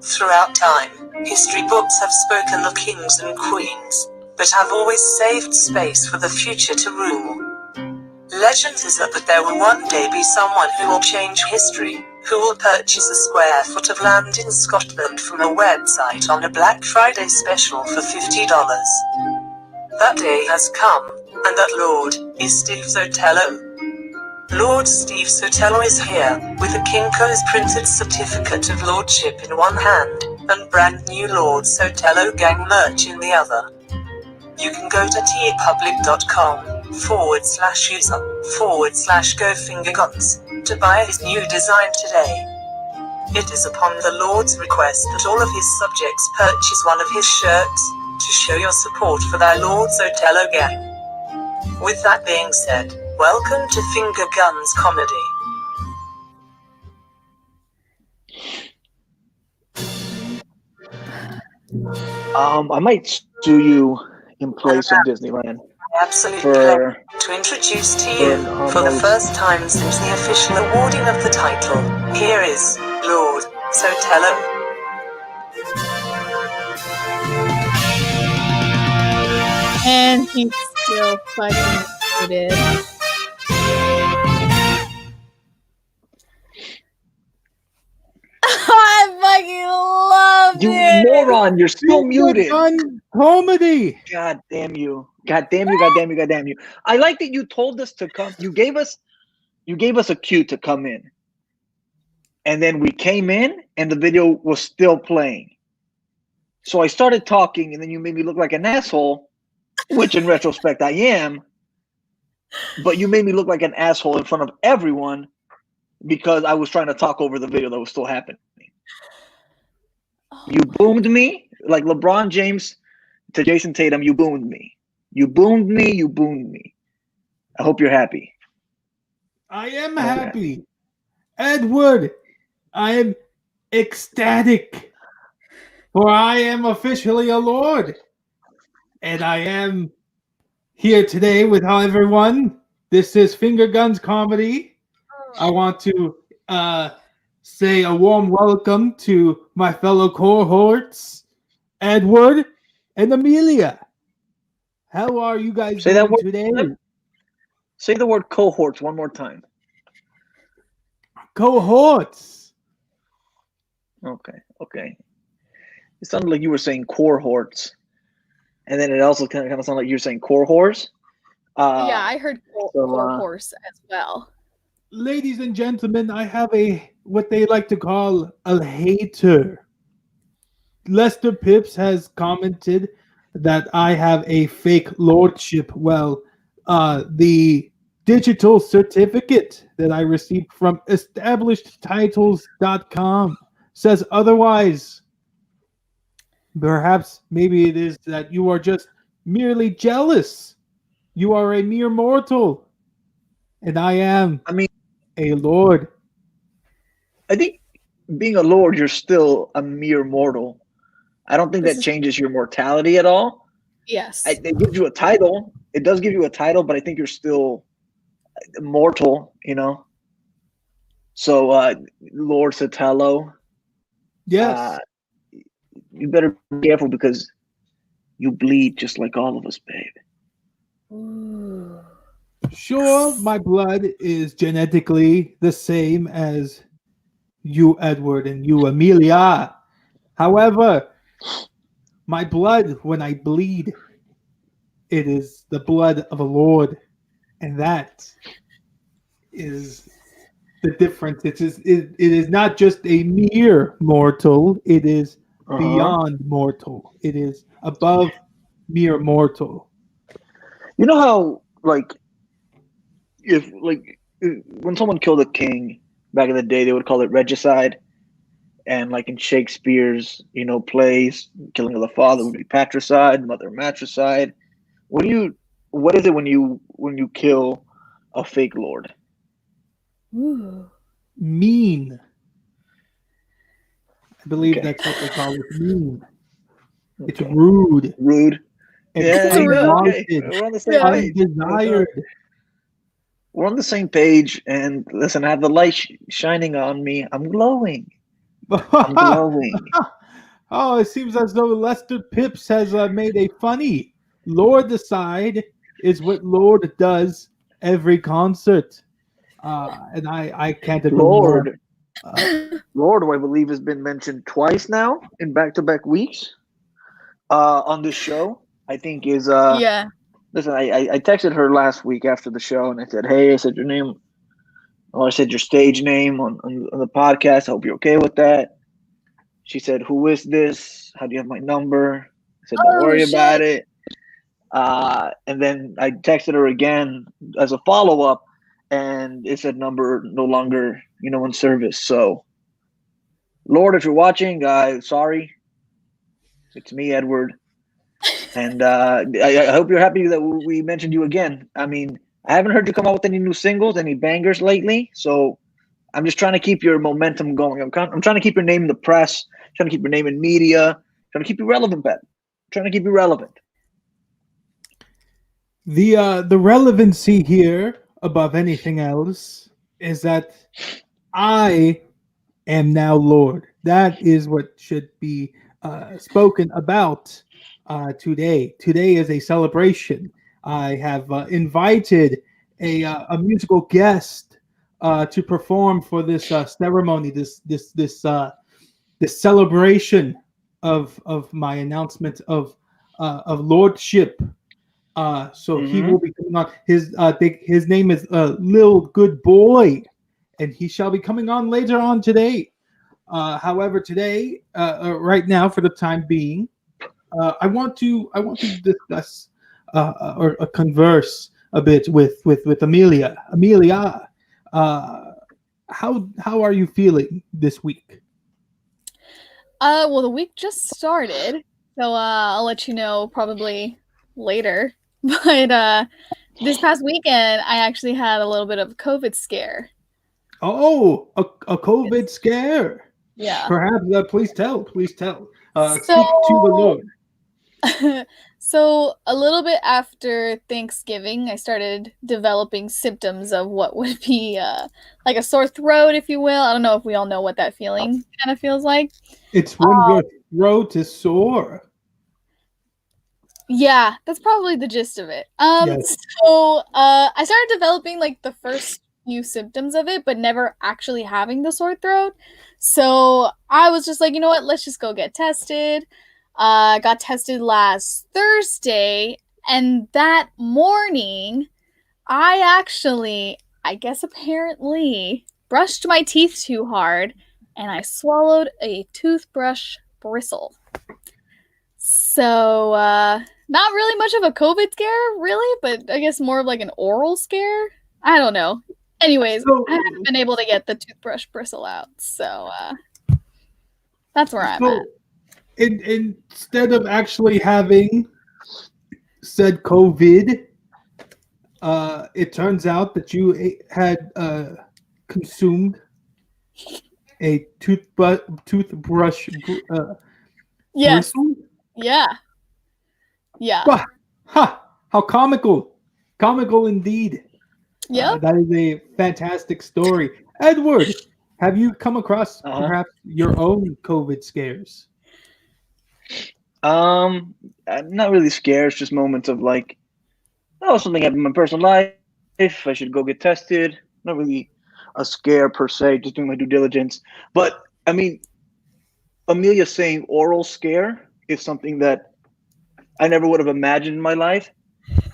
Throughout time, history books have spoken of kings and queens, but have always saved space for the future to rule. Legend is that there will one day be someone who will change history, who will purchase a square foot of land in Scotland from a website on a Black Friday special for $50. That day has come, and that Lord is Steve Sotelo. Lord Steve Sotelo is here, with a Kinko's printed certificate of lordship in one hand, and brand new Lord Sotelo gang merch in the other. You can go to teepublic.com/user/GoFingerGuns to buy his new design today. It is upon the Lord's request that all of his subjects purchase one of his shirts, to show your support for thy Lord Sotelo gang. With that being said, welcome to Finger Guns Comedy. I might sue you in place of Disneyland. Absolute pleasure to introduce to you, for the first time since the official awarding of the title, here is Lord Sotelo. And he's still fucking muted. I fucking love You it. moron, you're still muted. Comedy. God damn you. God damn you, god damn you, god damn you. I like that you told us to come. You gave us a cue to come in. And then we came in and the video was still playing. So I started talking and then you made me look like an asshole, which in retrospect I am. But you made me look like an asshole in front of everyone because I was trying to talk over the video that was still happening. You boomed me like LeBron James to Jason Tatum. You boomed me. You boomed me. You boomed me. I hope you're happy. I am happy. Edward, I am ecstatic. For I am officially a lord. And I am here today with everyone. This is Finger Guns Comedy. I want to say a warm welcome to my fellow cohorts, Edward and Amelia. How are you guys doing today? Say the word cohorts one more time. Cohorts. Okay. It sounded like you were saying cohorts. And then it also kind of sounded like you were saying core whores. Yeah, I heard core horse as well. Ladies and gentlemen, I have what they like to call a hater. Lester Pips has commented that I have a fake lordship. Well, the digital certificate that I received from establishedtitles.com says otherwise. Perhaps maybe it is that you are just merely jealous. You are a mere mortal. And I am a lord. I think being a lord, you're still a mere mortal. I don't think that changes your mortality at all. Yes. It gives you a title. It does give you a title, but I think you're still mortal, you know? So, Lord Sotelo. Yes. You better be careful because you bleed just like all of us, babe. Ooh. Sure, my blood is genetically the same as you, Edward, and you, Amelia. However, my blood, when I bleed, it is the blood of a lord. And that is the difference. It is not just a mere mortal. It is beyond mortal. It is above mere mortal. You know how, when someone killed a king back in the day, they would call it regicide. And like in Shakespeare's, plays, killing of the father would be patricide, mother matricide. What is it when you kill a fake lord? Ooh. Mean. I believe that's what they call it. Mean. Okay. It's rude. Rude. Yeah, okay. We're on the same page. Undesired. We're on the same page, and listen, I have the light shining on me. I'm glowing. I'm glowing. Oh, it seems as though Lester Pips has made a funny Lord Decide is what Lord does every concert. And I can't agree more. Lord. Lord, who I believe has been mentioned twice now in back-to-back weeks on this show. I think is Yeah. listen, I texted her last week after the show and I said, hey, I said your name, or I said your stage name on the podcast. I hope you're okay with that. She said, who is this? How do you have my number? I said, don't worry about it. And then I texted her again as a follow-up, and it said number no longer, in service. So, Lord, if you're watching, sorry. It's me, Edward. And I hope you're happy that we mentioned you again. I mean, I haven't heard you come out with any new singles, any bangers lately. So I'm just trying to keep your momentum going. I'm trying to keep your name in the press, trying to keep your name in media, trying to keep you relevant, Ben. Trying to keep you relevant. The relevancy here, above anything else, is that I am now Lord. That is what should be spoken about today. Today is a celebration. I have invited a musical guest to perform for this ceremony, this celebration of my announcement of lordship. So he will be coming on. His name is Lil Good Boy, and he shall be coming on later on today. However, today, right now, for the time being, I want to discuss or converse a bit with Amelia. Amelia, how are you feeling this week? Well, the week just started, so I'll let you know probably later. But this past weekend, I actually had a little bit of a COVID scare. Oh, a COVID scare. Yeah. Perhaps, please tell. Speak to the Lord. So a little bit after Thanksgiving, I started developing symptoms of what would be like a sore throat, if you will. I don't know if we all know what that feeling kind of feels like. It's when your throat is sore. Yeah, that's probably the gist of it. Yes. So I started developing like the first few symptoms of it, but never actually having the sore throat. So I was just like, you know what, let's just go get tested. Got tested last Thursday, and that morning, I guess apparently, brushed my teeth too hard, and I swallowed a toothbrush bristle. So, not really much of a COVID scare, really, but I guess more of like an oral scare. I don't know. Anyways, I haven't been able to get the toothbrush bristle out, so that's where I'm at. Instead of actually having said COVID, it turns out that you had consumed a toothbrush. Yes. Bristle? Yeah. Ha! How comical! Comical indeed. Yeah. That is a fantastic story. Edward, have you come across perhaps your own COVID scares? Not really scares, just moments of like, something happened in my personal life. I should go get tested. Not really a scare per se, just doing my due diligence. But I mean, Amelia saying oral scare is something that I never would have imagined in my life.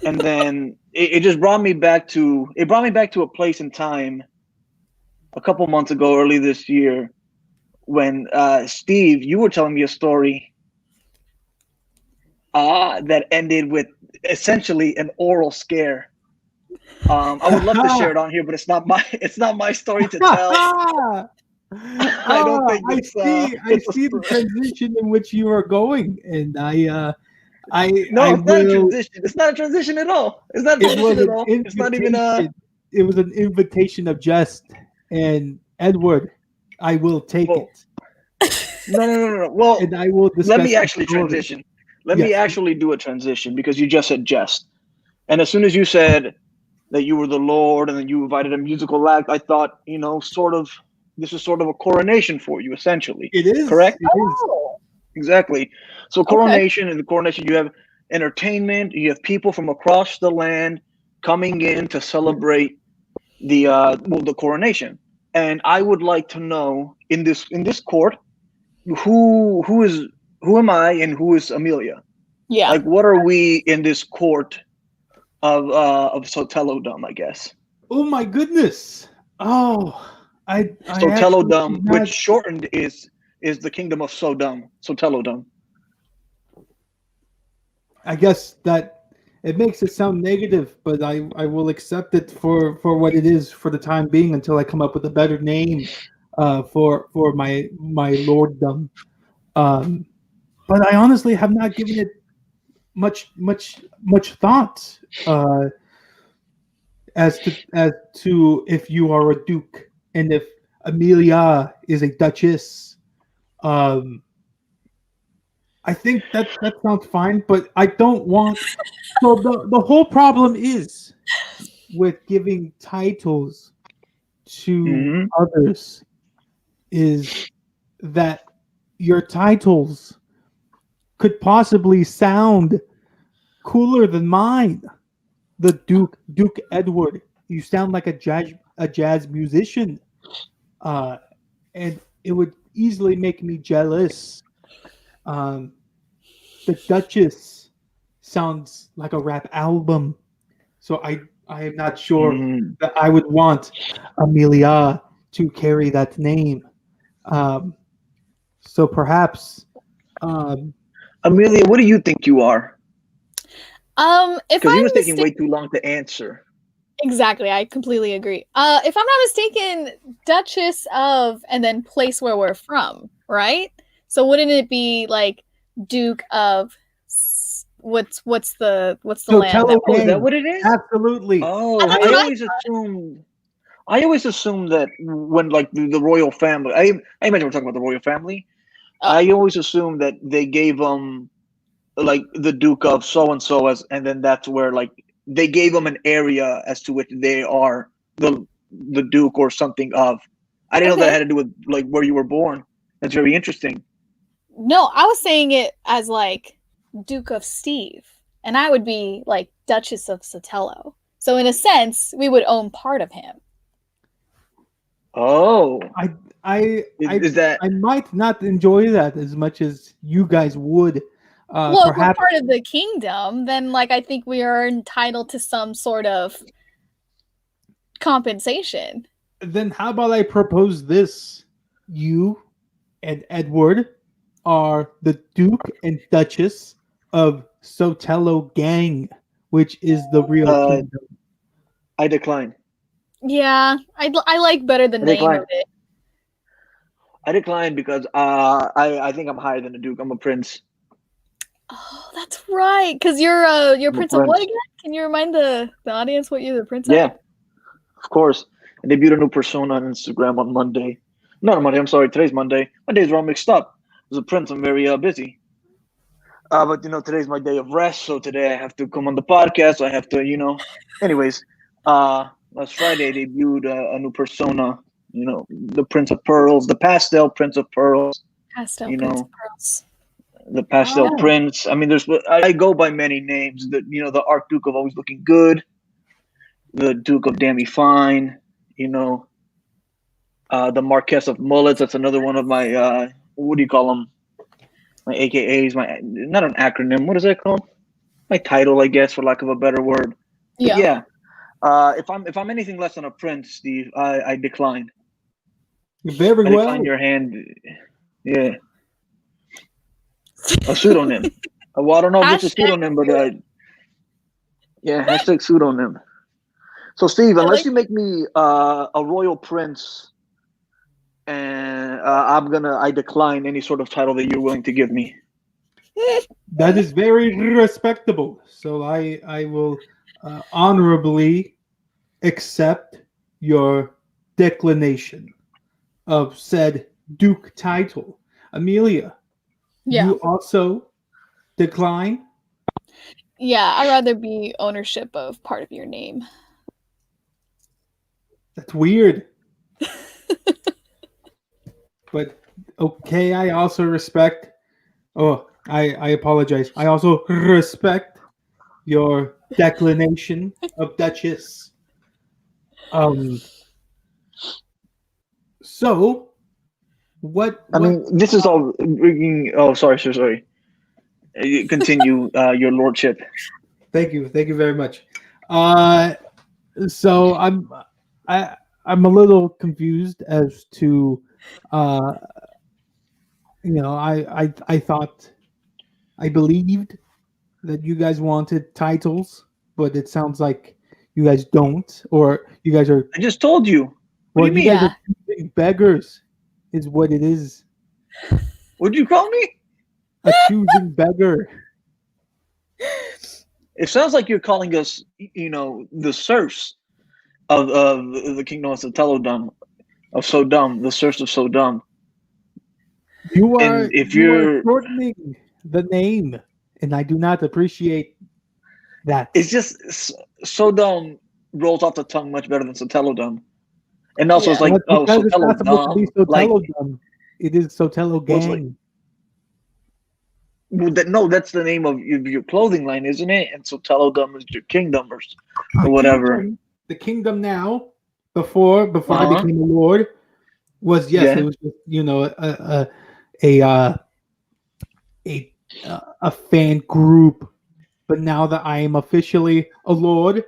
And then it just brought me back to a place in time a couple months ago, early this year, when Steve, you were telling me a story that ended with essentially an oral scare. I would love to share it on here, but it's not my story to tell. I don't think I see the transition in which you are going, and it's not a transition. It's not a transition at all. It's not a transition at all. It's not even It was an invitation of jest, and Edward, I will take it. No. Well, and I will discuss. Let me actually transition. Let me actually do a transition, because you just said jest, and as soon as you said that you were the Lord and then you invited a musical act, I thought, sort of this is sort of a coronation for you, essentially. It is Correct? It is. Oh, Exactly. So okay. coronation, in the coronation, you have entertainment. You have people from across the land coming in to celebrate the coronation. And I would like to know in this court who am I and who is Amelia? Yeah. Like, what are we in this court of Sotellodom, I guess. Oh my goodness! Oh, I Sotellodom, actually which shortened is the kingdom of Sodom. Sotellodom. I guess that it makes it sound negative, but I will accept it for what it is for the time being until I come up with a better name for my lorddom. But I honestly have not given it much thought as to if you are a duke and if Amelia is a duchess. I think that sounds fine, but I don't want. So the whole problem is with giving titles to others is that your titles could possibly sound cooler than mine. The Duke Edward. You sound like a jazz musician, and it would easily make me jealous. The Duchess sounds like a rap album, so I am not sure that I would want Amelia to carry that name. So perhaps, Amelia, what do you think you are? If Because he I'm was taking mistaken, way too long to answer. exactly, I completely agree. If I'm not mistaken, Duchess of, and then place where we're from, right? So wouldn't it be like Duke of? What's the land that Oh, is we're? that what it is? absolutely. Oh, That's I what I always assumed that when like the royal family, I imagine we're talking about the royal family. Oh. I always assumed that they gave like the Duke of so and so as, and then that's where like they gave them an area as to which they are the Duke or something of. I didn't know that Okay. had to do with like where you were born. That's very interesting. No, I was saying it as like Duke of Steve, and I would be like Duchess of Sotelo. So in a sense, we would own part of him. Oh, Is that I might not enjoy that as much as you guys would. Well, if we're Perhaps part of the kingdom, then like I think we are entitled to some sort of compensation. then how about I propose this? You and Edward are the Duke and Duchess of Sotelo Gang, which is the real kingdom. I decline. Yeah, I like better the I name decline. of it. I decline because I think I'm higher than a Duke. I'm a prince. Oh, that's right. Because you're I'm a Prince of what prince. again? Can you remind the audience what you're the prince Yeah, of? of course. I debuted a new persona on Instagram on Monday. Not on Monday. I'm sorry. Today's Monday. My days are all mixed up. As a prince, I'm very busy. But today's my day of rest, so today I have to come on the podcast. I have to, Anyways, last Friday I debuted a new persona. The Prince of Pearls, the pastel Prince of Pearls. Pastel You Prince know, of Pearls. the pastel Oh. Prince. I mean, I go by many names. The Archduke of Always Looking Good, the Duke of Dammy Fine. The Marquess of Mullets. That's another one of my what do you call them? My AKAs. My not an acronym. What is that called? My title, I guess, for lack of a better word. But Yeah. if I'm anything less than a prince, Steve, I decline. Very I well. decline your hand. Yeah. A pseudonym. Well, I don't know if it's a Hashtag pseudonym, but hashtag pseudonym. So, Steve, unless like- you make me a royal prince, and I decline any sort of title that you're willing to give me. That is very respectable. So I will honorably accept your declination of said Duke title. Amelia, Yeah. you also decline? Yeah, I'd rather be ownership of part of your name. That's weird. But okay, I also respect. Oh, I apologize. I also respect your declination of Duchess. So what? I mean, this is all. Oh, sorry, sorry. Continue, your lordship. Thank you very much. So I'm a little confused as to, uh, I thought, I believed that you guys wanted titles, but it sounds like you guys don't, or you guys are. I just told you. What do you mean? Guys are choosing beggars, is what it is. What'd you call me? A choosing beggar. It sounds like you're calling us, the serfs of the kingdom of Sotellodom, of Sodom, the serfs of Sodom. You are, And if you are you're, shortening the name, and I do not appreciate that. it's just Sodom rolls off the tongue much better than Sotellodom. And also, it's like, That's because it's not supposed to be Sotellodom. Like, Sotellodom. It is Sotelo What's Gang. no, that's the name of your clothing line, isn't it? And Sotellodom is your kingdom or whatever. The kingdom now, before I Uh-huh. became a lord, was Yeah. it was just, a fan group. But now that I am officially a lord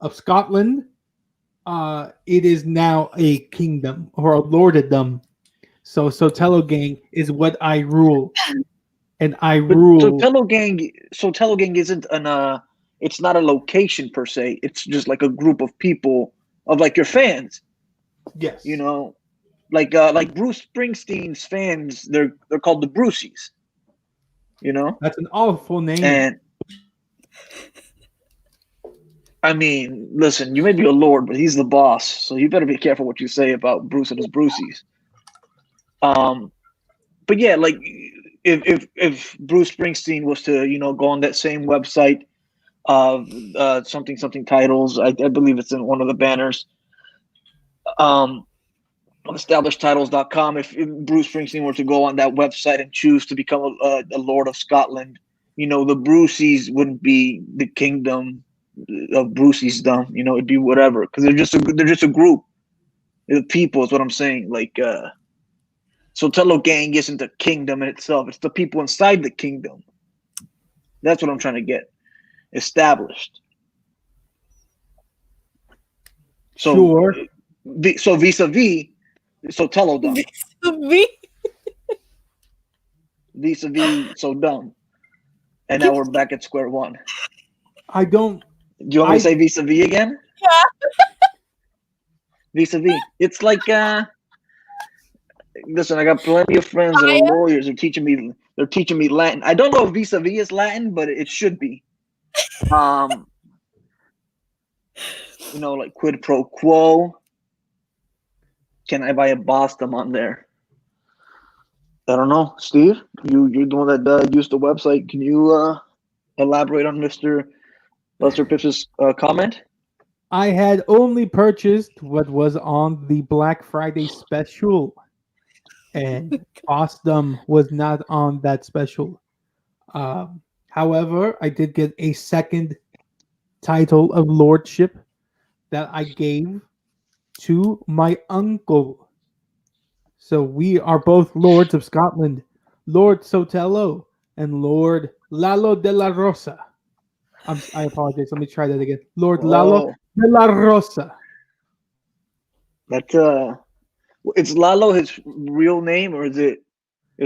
of Scotland, it is now a kingdom or a lordedom. So Sotelo Gang is what I rule, and I But rule. Sotelo Gang isn't it's not a location per se. It's just like a group of people, of like your fans. Yes, Like Bruce Springsteen's fans. They're called the Bruceys. That's an awful name. And I mean, listen, you may be a lord, but he's the boss, so you better be careful what you say about Bruce and his Bruceys. But yeah, like if Bruce Springsteen was to go on that same website of something titles, I believe it's in one of the banners, establishedtitles.com. If Bruce Springsteen were to go on that website and choose to become a Lord of Scotland, the Bruceys wouldn't be the kingdom of Bruceysdom. It'd be whatever, because they're just a group. The people is what I'm saying. Like, Sotelo Gang isn't a kingdom in itself. It's the people inside the kingdom. That's what I'm trying to get established. So, Sure. So vis-a-vis Sotellodom. Vis-a-vis Sodom. And now we're back at square one. I don't. Do you want me to say vis-a-vis again? Yeah. Vis-a-vis. It's like, listen, I got plenty of friends that are lawyers. They're teaching me Latin. I don't know if vis-a-vis is Latin, but it should be. Like quid pro quo. Can I buy a Boston on there? I don't know. Steve, you're the one that used the website. Can you elaborate on Mr. Lester Piff's comment? I had only purchased what was on the Black Friday special, and Boston was not on that special. However, I did get a second title of lordship that I gave to my uncle. So we are both lords of Scotland, Lord Sotelo and Lord Lalo de la Rosa. I apologize. Let me try that again. Lord Lalo de la Rosa. That's is Lalo his real name, or is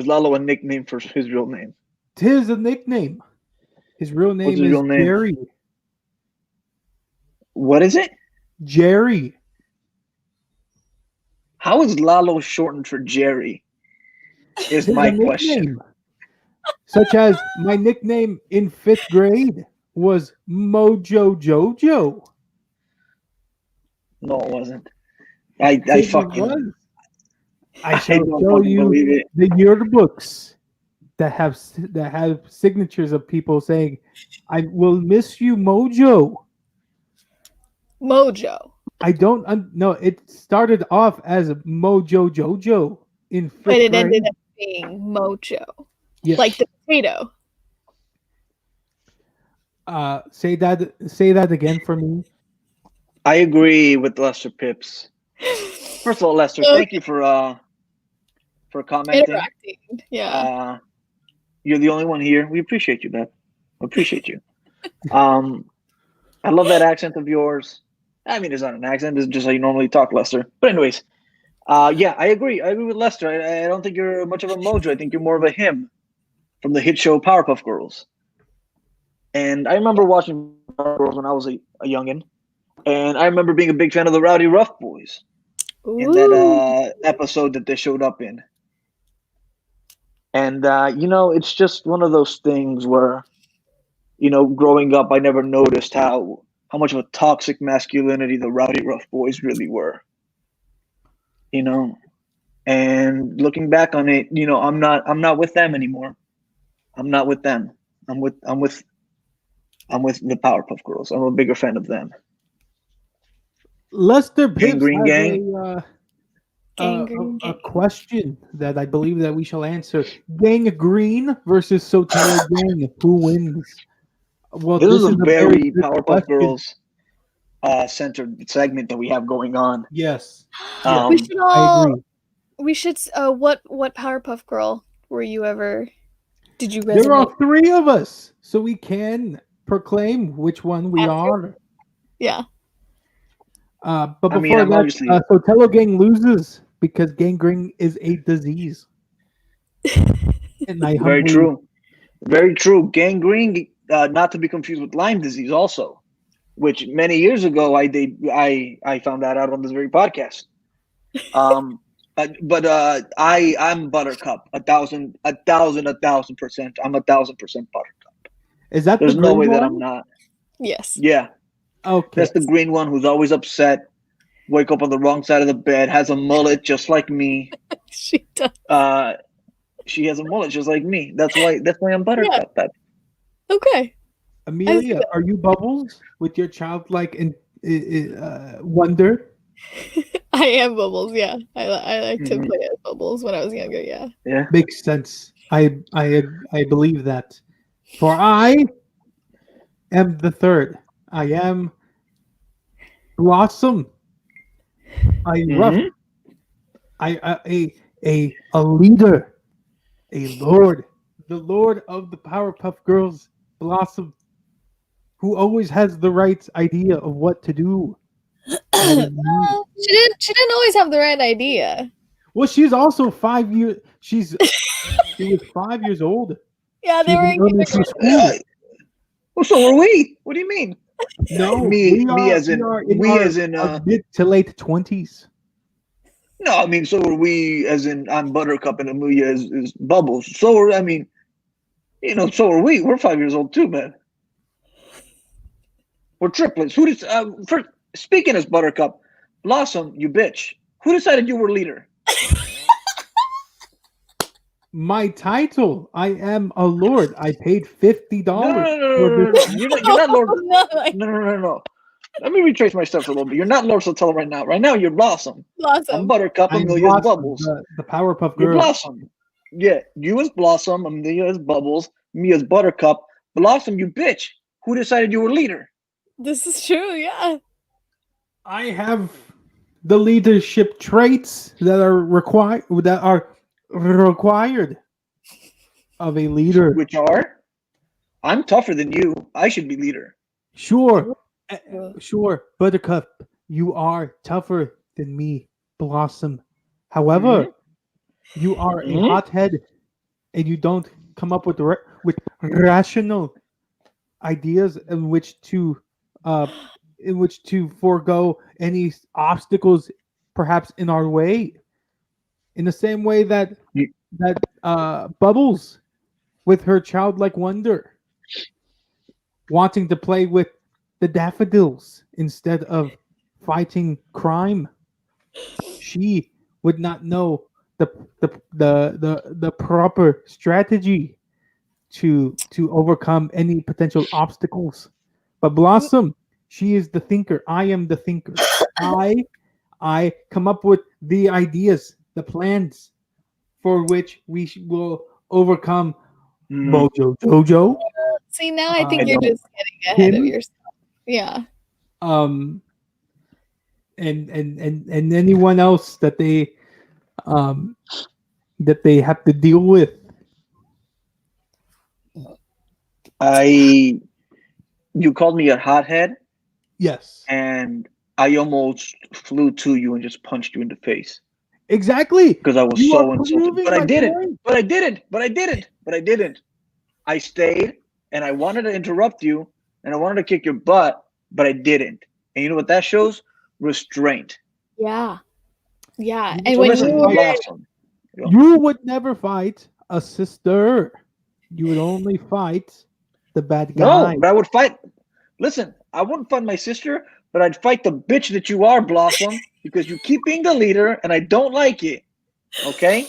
Lalo a nickname for his real name? Tis a nickname. His real name What's his is real name? Jerry. What is it? Jerry. How is Lalo shortened for Jerry? Is my question. Such as my nickname in 5th grade was Mojo Jojo. No, it wasn't. I fucking. I shall show you the yearbooks that have signatures of people saying, "I will miss you, Mojo." Mojo. I don't know. It started off as Mojo Jojo in fifth But it grade. ended up being Mojo. Yes. Like the potato. Say that again for me. I agree with Lester Pips. First of all, Lester, So thank you for commenting. interacting. Yeah. You're the only one here. We appreciate you, man. We appreciate you. I love that accent of yours. I mean, it's not an accent. It's just how you normally talk, Lester. But anyways, yeah, I agree. I agree with Lester. I don't think you're much of a Mojo. I think you're more of a him from the hit show Powerpuff Girls. And I remember watching Powerpuff Girls when I was a youngin'. And I remember being a big fan of the Rowdy Rough Boys in that episode that they showed up in. And, it's just one of those things where, growing up, I never noticed how much of a toxic masculinity the Rowdy Rough Boys really were. And looking back on it, I'm not with them anymore. I'm not with them. I'm with the Powerpuff Girls. I'm a bigger fan of them. Lester Pips Green has Gang. a question that I believe that we shall answer. Gang Green versus Sotelo Gang. Who wins? Well, This is a very good Powerpuff question. Girls centered segment that we have going on. Yes. We should I all. agree. We should. What Powerpuff Girl were you ever? Did you There are resonate? 3 of us, so we can proclaim which one we are. Yeah. But I mean, before I'm that, obviously- Sotelo Gang loses because gangrene is a disease. And I Very humbly- true. Very true. Gangrene, not to be confused with Lyme disease, also, which many years ago I found that out on this very podcast. I'm Buttercup, 1,000%. I'm 1,000% Buttercup. Is that There's the no green way that one? I'm not. Yes. Yeah, Okay. that's the green one who's always upset. Wake up on the wrong side of the bed. Has a mullet just like me. She does. She has a mullet just like me. That's why I'm Buttercup. Okay. Amelia, are you Bubbles with your childlike and wonder? I am Bubbles. Yeah. I like to Mhm. play as Bubbles when I was younger. Yeah. Yeah. Makes sense. I believe that. For I am the third. I am Blossom. I rough. Mhm. A leader, a lord, the lord of the Powerpuff Girls, Blossom, who always has the right idea of what to do. That is me. Well, she didn't always have the right idea. Well, she's also 5 years. She was 5 years old. Yeah, they She were was in in elementary kindergarten. school. Well, so are we. What do you mean? No, Me we as in are we our- as in our mid to late 20s. no, I mean so are we as in I'm Buttercup and Amelia is Bubbles. So are so are we. We're 5 years old too, man. We're triplets. Who did first speaking as Buttercup, Blossom, you bitch. Who decided you were leader? My title, I am a lord. I paid $50. No. You're not Lord. No, like No. Let me retrace my steps a little bit. You're not Lord Sotelo right now. Right now, you're Blossom. I'm Blossom. Buttercup. I'm Amelia's Blossom, Bubbles. the Powerpuff You're Girls. Blossom. Yeah, you as Blossom. Amelia as Bubbles. Me as Buttercup. Blossom, you bitch. Who decided you were leader? This is true. Yeah. I have the leadership traits that are required of a leader. Which are, I'm tougher than you. I should be leader. Sure, Buttercup, you are tougher than me, Blossom. However, you are a Mhm. hothead, and you don't come up with rational ideas in which to forego any obstacles perhaps in our way. In the same way that You- Bubbles, with her childlike wonder, wanting to play with the daffodils instead of fighting crime, she would not know the proper strategy to overcome any potential obstacles. But Blossom, she is the thinker. I am the thinker. I come up with the ideas, the plans. for which will overcome Mm, Mojo Jojo, See, now I think I you're don't- just getting ahead of him? yourself. Yeah. and anyone else that they have to deal with. you called me a hothead, Yes, and I almost flew to you and just punched you in the face exactly. because I was You so are insulted. proving But I my didn't. point. But I didn't. But I didn't. But I didn't. I stayed, and I wanted to interrupt you, and I wanted to kick your butt, but I didn't. And you know what that shows? Restraint. Yeah. Yeah. You And So when listen, you were Blossom. You would never fight a sister. You would only fight the bad guy. No, but I would fight. Listen, I wouldn't fight my sister, but I'd fight the bitch that you are, Blossom, because you keep being the leader, and I don't like it. Okay?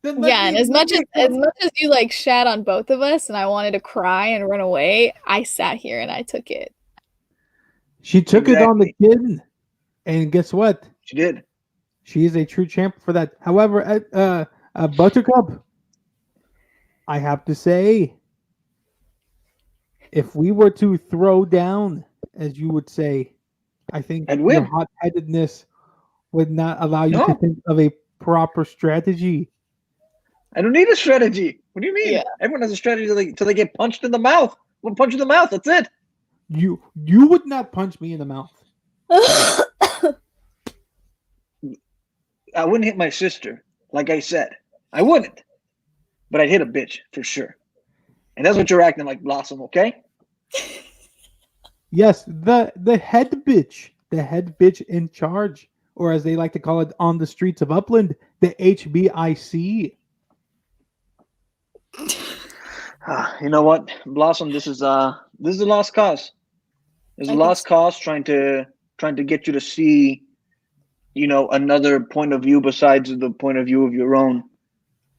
Then let yeah, me- and as let much me as come- much as you like shat on both of us and I wanted to cry and run away, I sat here and I took it. she took it on the chin, and guess what? She did. She is a true champ for that. However, Buttercup, I have to say, if we were to throw down, as you would say, I think I'd your win. hot-headedness would not allow you to No. think of a proper strategy. I don't need a strategy. What do you mean? Yeah. Everyone has a strategy till they get punched in the mouth. One punch in the mouth. That's it. You would not punch me in the mouth. I wouldn't hit my sister, like I said. I wouldn't. But I'd hit a bitch for sure. And that's what you're acting like, Blossom, okay? Yes, the head bitch in charge, or as they like to call it on the streets of Upland, the HBIC. You know what, Blossom, this is a lost cause. There's a I think lost cause trying to get you to see, another point of view besides the point of view of your own.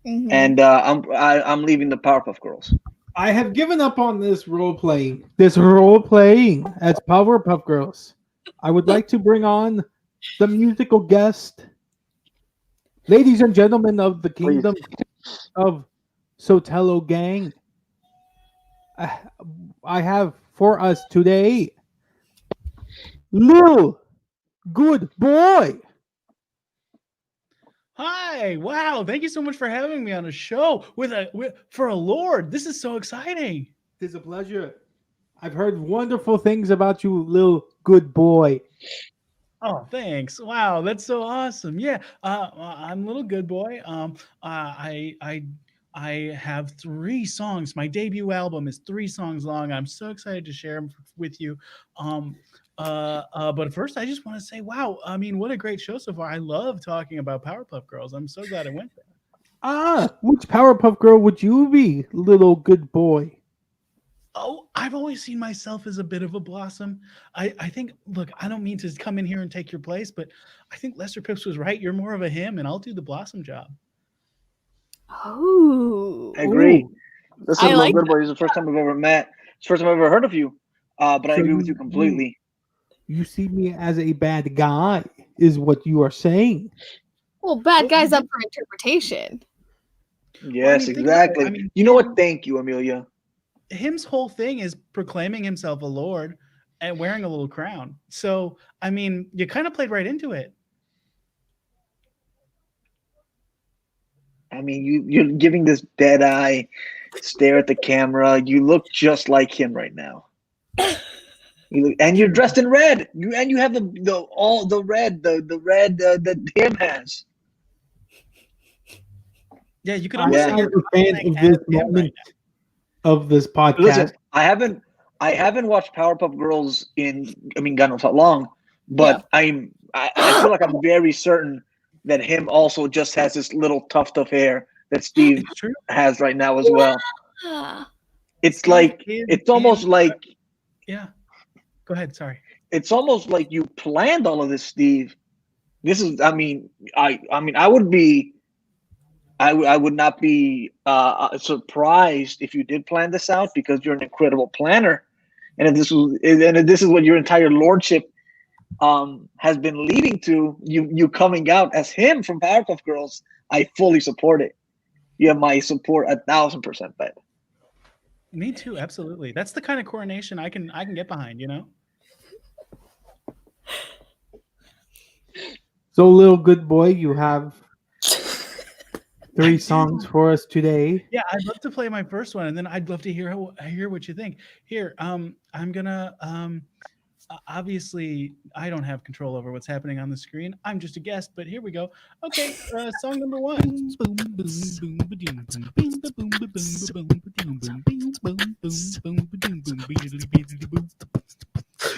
Mhm. And I'm leaving the Powerpuff Girls. I have given up on this role playing. As Powerpuff Girls. I would like to bring on the musical guest, ladies and gentlemen of the kingdom of Sotelo Gang. I have for us today Lil Good Boy. Hi! Wow! Thank you so much for having me on a show for a lord. This is so exciting. It's a pleasure. I've heard wonderful things about you, Lil Good Boy. Oh, thanks! Wow, that's so awesome. Yeah, I'm Little Good Boy. I have 3 songs. My debut album is 3 songs long. I'm so excited to share them with you. But first, I just want to say, wow! I mean, what a great show so far. I love talking about Powerpuff Girls. I'm so glad I went there. Which Powerpuff Girl would you be, Little Good Boy? Oh, I've always seen myself as a bit of a Blossom. I think, look, I don't mean to come in here and take your place, but I think Lester Pips was right. You're more of a him, and I'll do the Blossom job. Oh. I agree. Ooh. This is I Little like Good Boy. This is the first time I've ever met. It's the first time I've ever heard of you. But I So agree with you you- completely. You see me as a bad guy, is what you are saying. Well, bad guys up for interpretation. Yes, think about it. exactly. I mean, you know what? Thank you, Amelia. Him's whole thing is proclaiming himself a lord and wearing a little crown. So, I mean, you kind of played right into it. I mean, you're giving this dead eye stare at the camera. You look just like him right now. And you're dressed in red. You have the red that him has. Yeah, you could I almost Yeah. say am you're a fan playing of as this him right moment now. of this podcast. Listen, I haven't watched Powerpuff Girls in God knows how long, but I feel like I'm very certain that him also just has this little tuft of hair that Steve It's true. has right now as well. Ah. It's Steve like is it's almost in- like Yeah. Go ahead. Sorry. it's almost like you planned all of this, Steve. This is, I would be, I would not be surprised if you did plan this out because you're an incredible planner, and if this is what your entire lordship has been leading to you coming out as him from Powerpuff Girls, I fully support it. You have my support 1,000%, bet. Me too, absolutely. That's the kind of coronation I can get behind, you know? So, little good boy, you have 3 songs for us today. Yeah, I'd love to play my first one, and then I'd love to hear what you think. Here, I'm gonna obviously I don't have control over what's happening on the screen. I'm just a guest, but here we go. Okay, song number 1.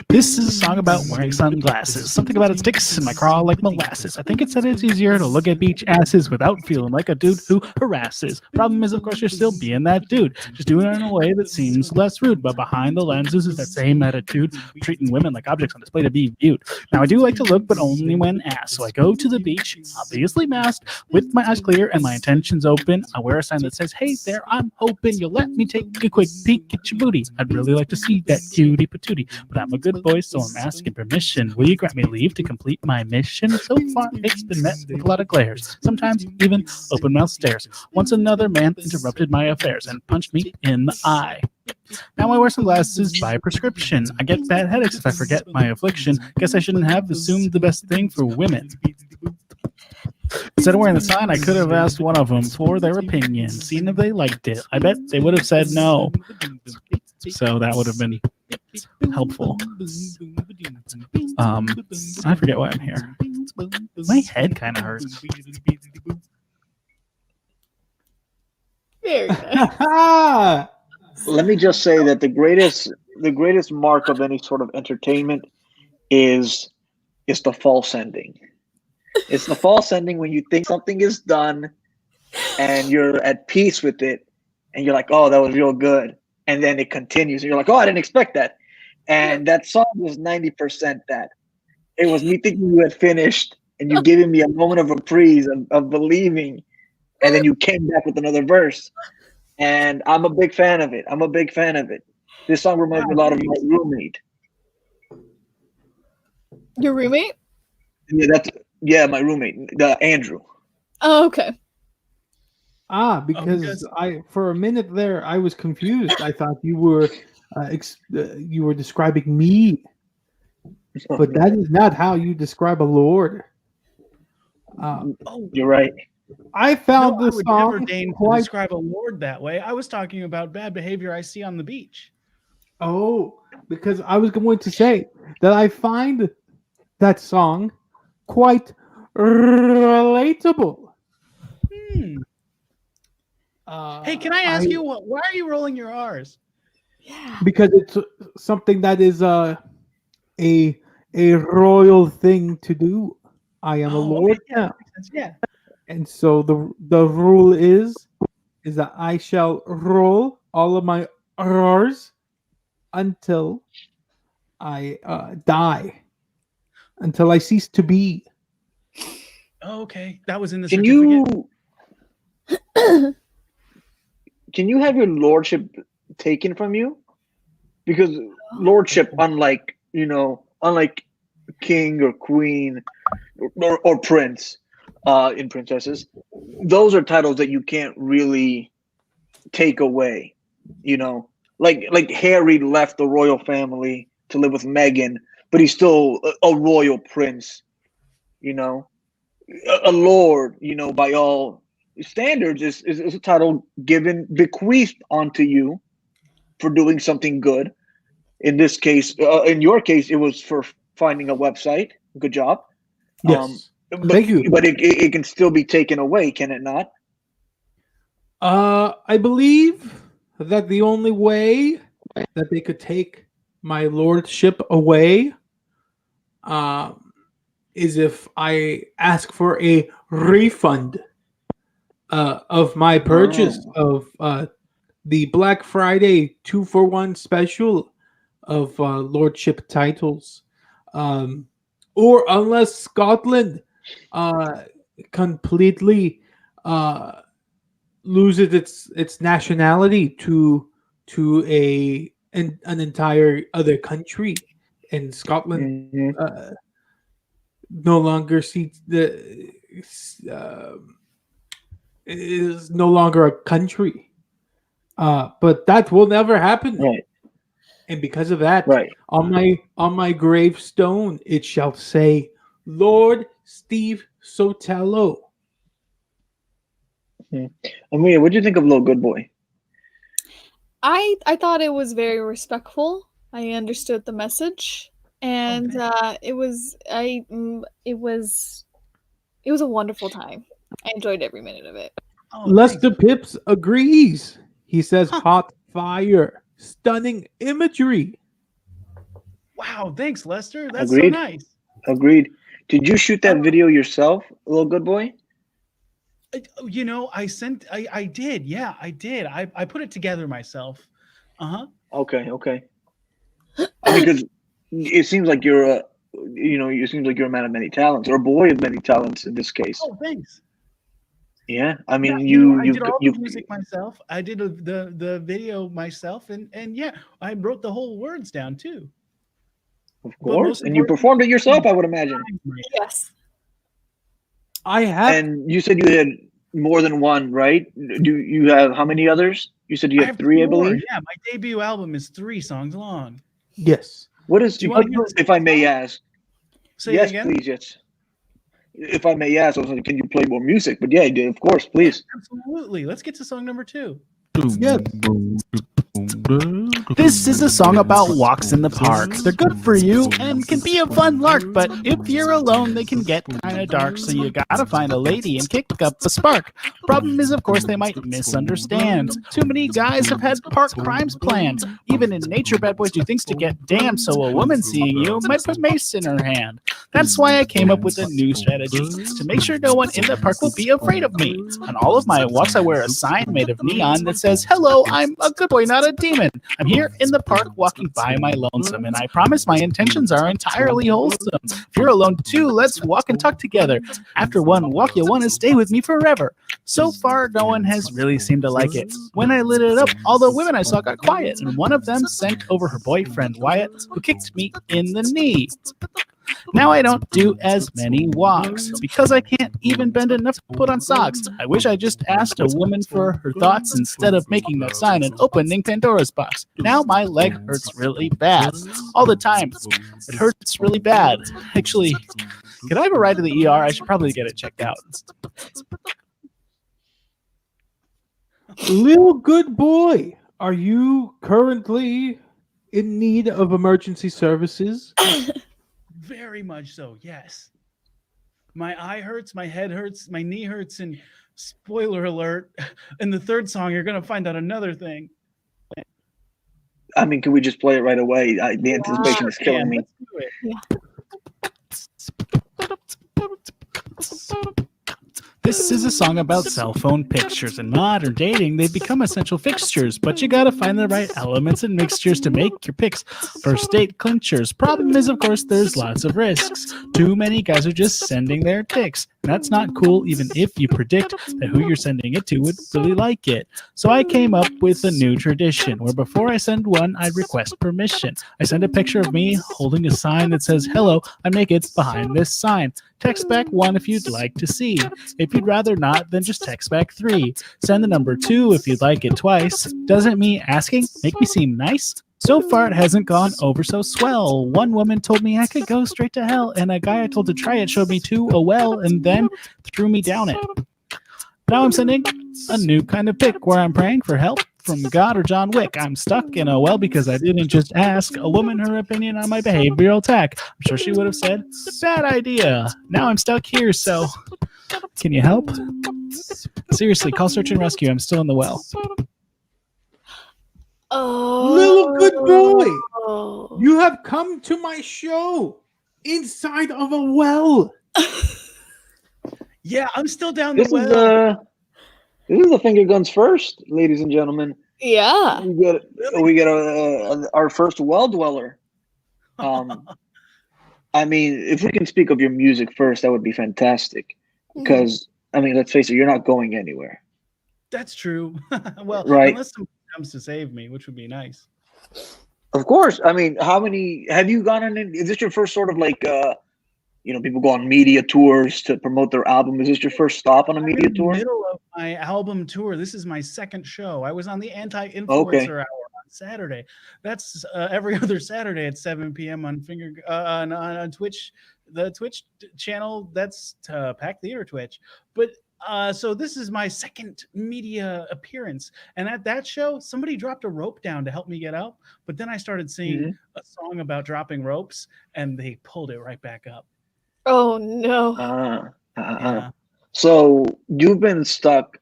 This is a song about wearing sunglasses. Something about it sticks in my craw like molasses. I think it said it's easier to look at beach asses without feeling like a dude who harasses. Problem is, of course, you're still being that dude. Just doing it in a way that seems less rude. But behind the lenses is that same attitude, treating women like objects on display to be viewed. Now, I do like to look, but only when asked. So I go to the beach, obviously masked, with my eyes clear and my intentions open. I wear a sign that says, hey there, I'm hoping you'll let me take a quick peek at your booty. I'd really like to see that cutie patootie, but I'm a good boy, so I'm asking permission. Will you grant me leave to complete my mission? So far, it's been met with a lot of glares, sometimes even open mouth stares. Once another man interrupted my affairs and punched me in the eye. Now I wear sunglasses by prescription. I get bad headaches if I forget my affliction. Guess I shouldn't have assumed the best thing for women. Instead of wearing the sign, I could have asked one of them for their opinion, seen if they liked it. I bet they would have said no. So that would have been helpful. I forget why I'm here. My head kind of hurts. There you go. Let me just say that the greatest mark of any sort of entertainment is the false ending. It's the false ending when you think something is done and you're at peace with it and you're like, oh, that was real good. And then it continues and you're like, oh, I didn't expect that. And that song was 90% that. It was me thinking you had finished and you giving me a moment of reprise of believing, and then you came back with another verse. And I'm a big fan of it. This song reminds me a lot of my roommate. Your roommate? Yeah, my roommate, Andrew. Oh, okay. Because I for a minute there I was confused. I thought you were describing me, but that is not how you describe a lord. You're right. I found this would song never deign to describe a lord that way. I was talking about bad behavior I see on the beach. Oh, because I was going to say that I find that song quite relatable. Hey, can I ask you why are you rolling your R's? Yeah. Because it's something that is a royal thing to do. I am a lord now. Yeah. And so the rule is that I shall roll all of my R's until I die, until I cease to be. Oh, okay, that was in the Can certificate. Can you have your lordship taken from you? Because lordship, unlike king or queen or prince in princesses, those are titles that you can't really take away. Like Harry left the royal family to live with Meghan, but he's still a royal prince. A lord, by all standards, is a title bequeathed onto you for doing something good. In this case, in your case, it was for finding a website. Good job. Yes. Thank you. But it can still be taken away, can it not? I believe that the only way that they could take my lordship away is if I ask for a refund of my purchase of the Black Friday 2-for-1 special of lordship titles, or unless Scotland completely loses its nationality to an entire other country, and Scotland Mhm. no longer seats the is no longer a country. But that will never happen. Right, And because of that, right. on my gravestone it shall say, Lord Steve Sotelo. Amelia, what do you think of Little Good Boy? I thought it was very respectful. I understood the message, and it was it was a wonderful time. I enjoyed every minute of it. Oh, Lester thanks. Pips agrees. He says Huh. hot fire, stunning imagery. Wow, thanks, Lester. That's so Agreed. nice. Agreed. Did you shoot that video yourself, Little Good Boy? You know, I did. Yeah, I did. I put it together myself. Uh-huh. Okay, okay. I mean, because it seems like you're a, it seems like you're a man of many talents, or a boy of many talents in this case. Oh, thanks. Yeah, I Yeah, mean, you know, I you've did all you've the music myself. I did the video myself, and yeah, I wrote the whole words down too. of But course, most and you importantly, performed it yourself, I would imagine. Yes. I have And you said you had more than one, right? Do you have how many others? You said you I have have three, I more. believe. Yeah, my debut album is 3 songs long. yes. What is? Do you want to hear the If I second may song? ask? Say it Yes, again. please. Yes. If I may ask, I was like, can you play more music? But yeah, you did, of course, please. Absolutely. Let's get to song number 2. Yes. This is a song about walks in the park. They're good for you and can be a fun lark, but if you're alone, they can get kind of dark, so you gotta find a lady and kick up a spark. Problem is, of course, they might misunderstand. Too many guys have had park crimes planned. Even in nature, bad boys do things to get damned, so a woman seeing you might put mace in her hand. That's why I came up with a new strategy to make sure no one in the park will be afraid of me. On all of my walks, I wear a sign made of neon that says, "Hello, I'm a good boy, not a demon. I'm here in the park walking by my lonesome, and I promise my intentions are entirely wholesome. If you're alone too, let's walk and talk together. After one walk, you'll want to stay with me forever." So far, no one has really seemed to like it. When I lit it up, all the women I saw got quiet, and one of them sent over her boyfriend, Wyatt, who kicked me in the knee. Now I don't do as many walks because I can't even bend enough to put on socks. I wish I just asked a woman for her thoughts instead of making that sign and opening Pandora's box. Now my leg hurts really bad. All the time. It hurts really bad. Actually, could I have a ride to the ER? I should probably get it checked out. Little good boy, are you currently in need of emergency services? Very much so, yes. My eye hurts, my head hurts, my knee hurts, and spoiler alert, in the third song, you're going to find out another thing. I mean, can we just play it right away? The anticipation is killing Man, me. let's do it. This is a song about cell phone pictures. In modern dating, they've become essential fixtures, but you gotta find the right elements and mixtures to make your pics first date clinchers. Problem is, of course, there's lots of risks. Too many guys are just sending their pics. That's not cool, even if you predict that who you're sending it to would really like it. So I came up with a new tradition where before I send one, I'd request permission. I send a picture of me holding a sign that says, "Hello, I'm naked behind this sign." Text back 1 if you'd like to see. If you'd rather not, then just text back 3. Send the number 2 if you'd like it twice. Doesn't me asking make me seem nice? So far, it hasn't gone over so swell. One woman told me I could go straight to hell, and a guy I told to try it showed me to a well and then threw me down it. Now I'm sending a new kind of pic where I'm praying for help from God or John Wick. I'm stuck in a well because I didn't just ask a woman her opinion on my behavioral tech. I'm sure she would have said, "Bad idea." Now I'm stuck here, so can you help? Seriously, call search and rescue. I'm still in the well. Oh, Little good boy, Oh. you have come to my show inside of a well. Yeah, I'm still down This the is well. this is the finger guns first, ladies and gentlemen. Yeah. We get our first well dweller. I mean, if we can speak of your music first, that would be fantastic. Because I mean, let's face it, you're not going anywhere. That's true. Well, Right. unless someone comes to save me, which would be nice. Of course. I mean, how many have you gone on? Is this your first sort of like, people go on media tours to promote their album? Is this your first stop on a I'm media in the tour? middle of my album tour. This is my second show. I was on the Anti-Influencer Okay. Hour on Saturday. That's every other Saturday at 7 p.m. on on Twitch, the Twitch channel. That's Pack Theater Twitch. But so this is my second media appearance, and at that show, somebody dropped a rope down to help me get up. But then I started singing a song about dropping ropes, and they pulled it right back up. Oh no. Yeah. So you've been stuck.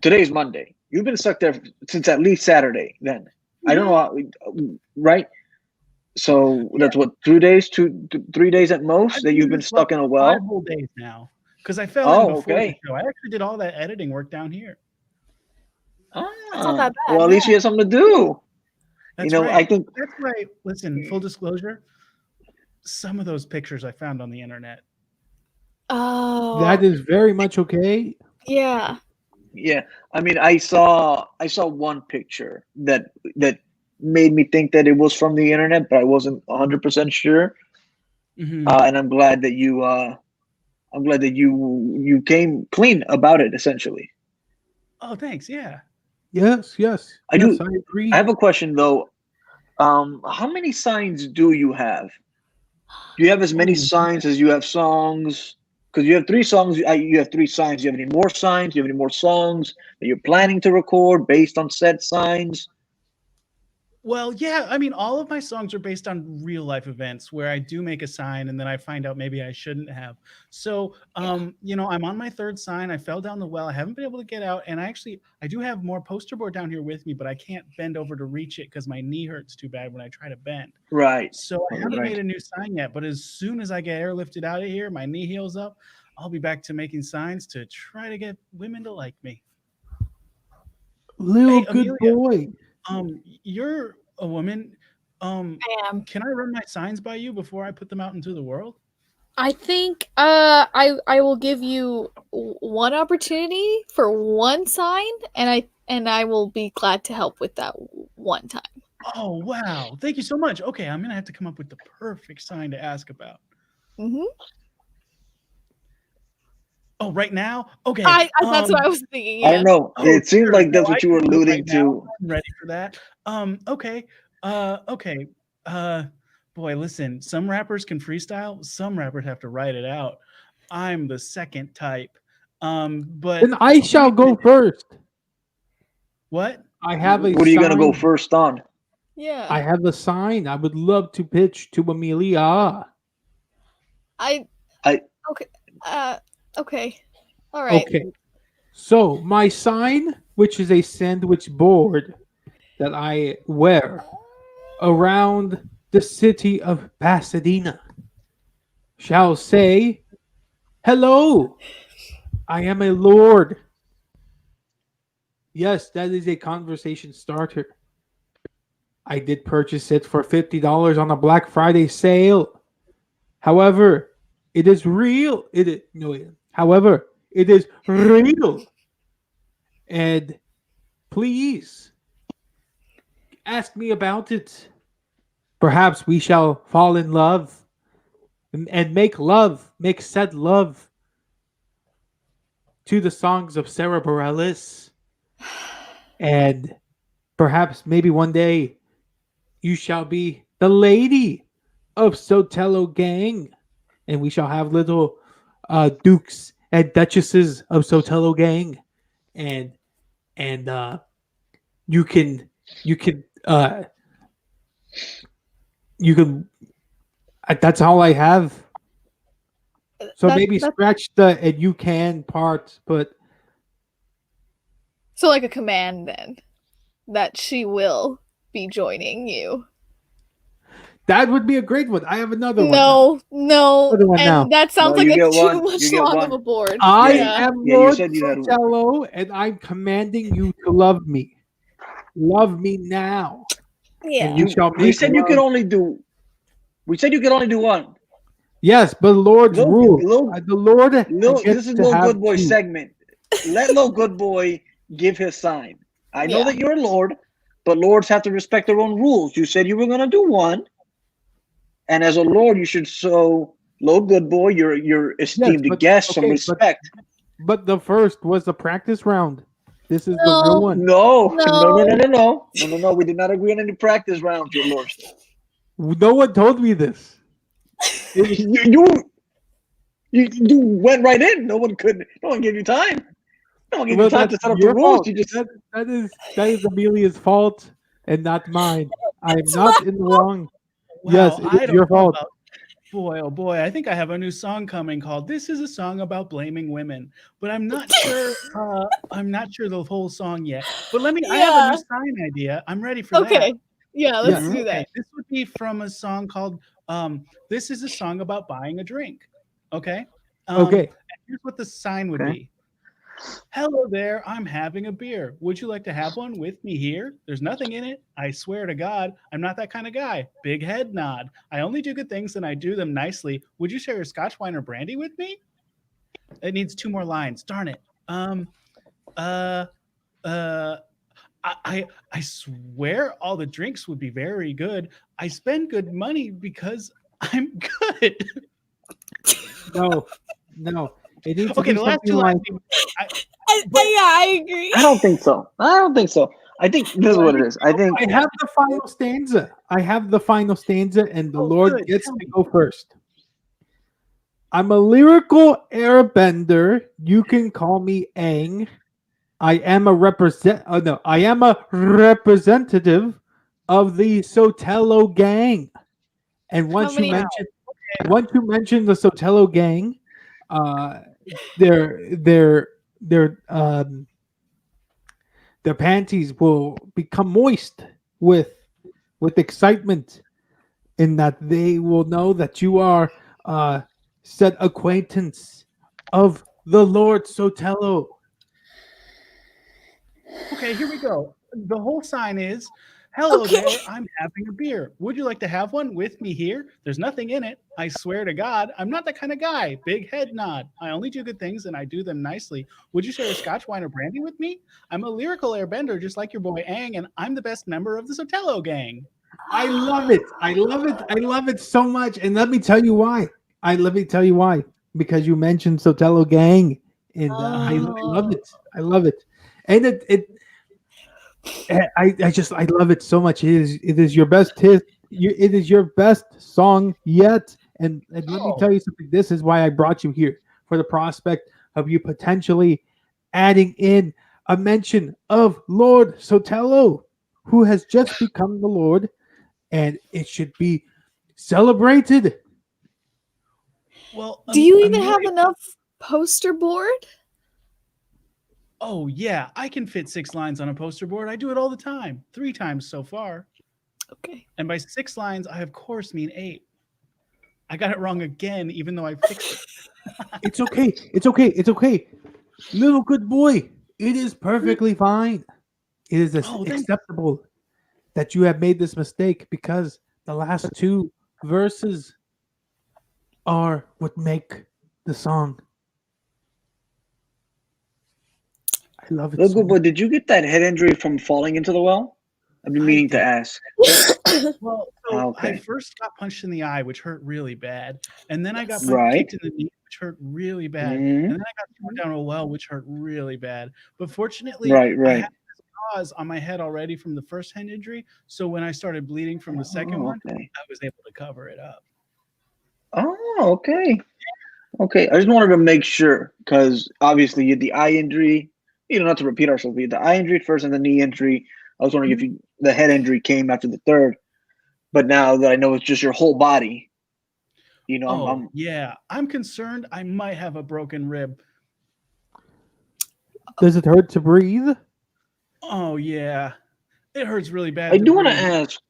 Today's Monday. You've been stuck there since at least Saturday. Then I don't know how, right? So that's what 3 days, 3 days at most that you've been stuck in a well. 5 whole days now, because I fell in before okay. the show. I actually did all that editing work down here. That's not that bad. Well, at least you have something to do. That's Right. I think that's right. Listen, full disclosure, some of those pictures I found on the internet. Oh. That is very much okay. Yeah. Yeah, I mean, I saw one picture that made me think that it was from the internet, but I wasn't 100% sure. Mhm. And I'm glad that you came clean about it. Essentially, Oh, thanks. Yeah. Yes. I Yes, do. I agree. I have a question though. How many signs do you have? Do you have as many signs as you have songs? Because you have 3 songs. You have 3 signs. Do you have any more signs? Do you have any more songs that you're planning to record based on said signs? Well, yeah. I mean, all of my songs are based on real life events where I do make a sign and then I find out maybe I shouldn't have. So, I'm on my 3rd sign. I fell down the well. I haven't been able to get out, and I do have more poster board down here with me, but I can't bend over to reach it because my knee hurts too bad when I try to bend. Right. So I haven't Right. made a new sign yet, but as soon as I get airlifted out of here, my knee heals up, I'll be back to making signs to try to get women to like me. Little Hey, good Amelia. boy. You're a woman. I am. Can I run my signs by you before I put them out into the world? I think I will give you one opportunity for one sign, and I will be glad to help with that one time. Oh, wow. Thank you so much. Okay, I'm going to have to come up with the perfect sign to ask about. Mm-hmm. Oh, right now? Okay. That's what I was thinking. I Yeah. don't know. It seems sure. like that's No, what I you were can do it alluding right now. to. I'm ready for that. Okay. Okay. Boy, listen, some rappers can freestyle. Some rappers have to write it out. I'm the second type. But Then I shall go first. what? I have a What are you gonna go sign. first on? Yeah. I have a sign I would love to pitch to Amelia. Okay. Okay. All right. Okay. So my sign, which is a sandwich board that I wear around the city of Pasadena, shall say, "Hello, I am a lord." Yes, that is a conversation starter. I did purchase it for $50 on a Black Friday sale. However, it is real. However, it is real. And please ask me about it. Perhaps we shall fall in love and make said love to the songs of Sarah Bareilles. And perhaps maybe one day you shall be the lady of Sotelo Gang, and we shall have little dukes and duchesses of Sotelo Gang, and you can that's all I have. So maybe scratch the "and you can" part, but So like a command then that she will be joining you. that would be a great one. I have another one. No, Another one and now. that sounds No, like you it's get too one. much You get long one. of a board. I Yeah. am Yeah, you Lord said you had one. Sotelo, and I'm commanding you to love me. Love me now. Yeah. And you shall We make said you love. could only do. We said you could only do one. Yes, but Lord's Lil- rule. Lil- The Lord gets This is to Lil have Good Boy two. segment. Let Lil Good Boy give his sign. I know Yeah. that you're a lord, but lords have to respect their own rules. You said you were gonna do one, and as a lord, you should show Lo Good Boy, your esteemed but- guest, some okay, respect. But the first was the practice round. This is the No. real one. No. We did not agree on any practice rounds, your lordship. No one told me this. You went right in. No one gave you time. No one gave you time to set up the your rules. fault. You just that is Amelia's fault and not mine. I'm not in the wrong. Yes, Wow, it is your fault. Boy, oh boy, I think I have a new song coming called "This Is a Song About Blaming Women," but I'm not sure. I'm not sure the whole song yet. But I have a new sign idea. I'm ready for that. Okay. Yeah, let's Yeah. do Okay, that. this would be from a song called "This Is a Song About Buying a Drink." Okay. Okay. Here's what the sign would Okay. be. Hello there, I'm having a beer. Would you like to have one with me here? There's nothing in it. I swear to God, I'm not that kind of guy. Big head nod. I only do good things and I do them nicely. Would you share your Scotch wine or brandy with me? It needs 2 more lines. Darn it. I swear all the drinks would be very good. I spend good money because I'm good. No. It needs to Okay, be the last something 2 like lines. I agree. I don't think so. I think this is what it is. I think I have the final stanza. And the Oh, Lord good. gets Tell to me. go first. I'm a lyrical airbender. You can call me Aang. I am a representative of the Sotelo gang. And once many- you mention the Sotelo gang, their panties will become moist with excitement, in that they will know that you are said acquaintance of the Lord Sotelo. Okay, here we go. The whole sign is, hello Okay. there, I'm having a beer. Would you like to have one with me here? There's nothing in it. I swear to God, I'm not that kind of guy. Big head nod. I only do good things and I do them nicely. Would you share a Scotch wine or brandy with me? I'm a lyrical airbender just like your boy Aang, and I'm the best member of the Sotelo gang. I love it. I love it so much. And let me tell you why. Because you mentioned Sotelo gang, and I love it. I love it. And I love it so much. It is your best hit. It is your best song yet. And let me tell you something. This is why I brought you here, for the prospect of you potentially adding in a mention of Lord Sotelo, who has just become the Lord, and it should be celebrated. Well, Do you even Amelia- have enough poster board? Oh yeah, I can fit 6 lines on a poster board. I do it all the time. 3 times so far. Okay. And by 6 lines, I of course mean 8. I got it wrong again, even though I fixed it. It's okay. It's okay. Little good boy. It is perfectly fine. It is acceptable that you have made this mistake, because the last 2 verses are what make the song. I love it. Look, so but did you get that head injury from falling into the well? I've been I meaning to did. ask. Well, so Okay. I first got punched in the eye, which hurt really bad, and then I got Right. kicked in the knee, which hurt really bad, Mhm. and then I got thrown down a well, which hurt really bad. But fortunately, Right. I had this gauze on my head already from the first hand injury, so when I started bleeding from the second one, Okay. I was able to cover it up. Oh, okay. Okay. I just wanted to make sure, because obviously you had the eye injury. Not to repeat ourselves, we had the eye injury first and the knee injury. I was wondering if the head injury came after the third. But now that I know it's just your whole body, I'm Yeah, I'm concerned I might have a broken rib. Does it hurt to breathe? Oh yeah, it hurts really bad. I do want to breathe. ask.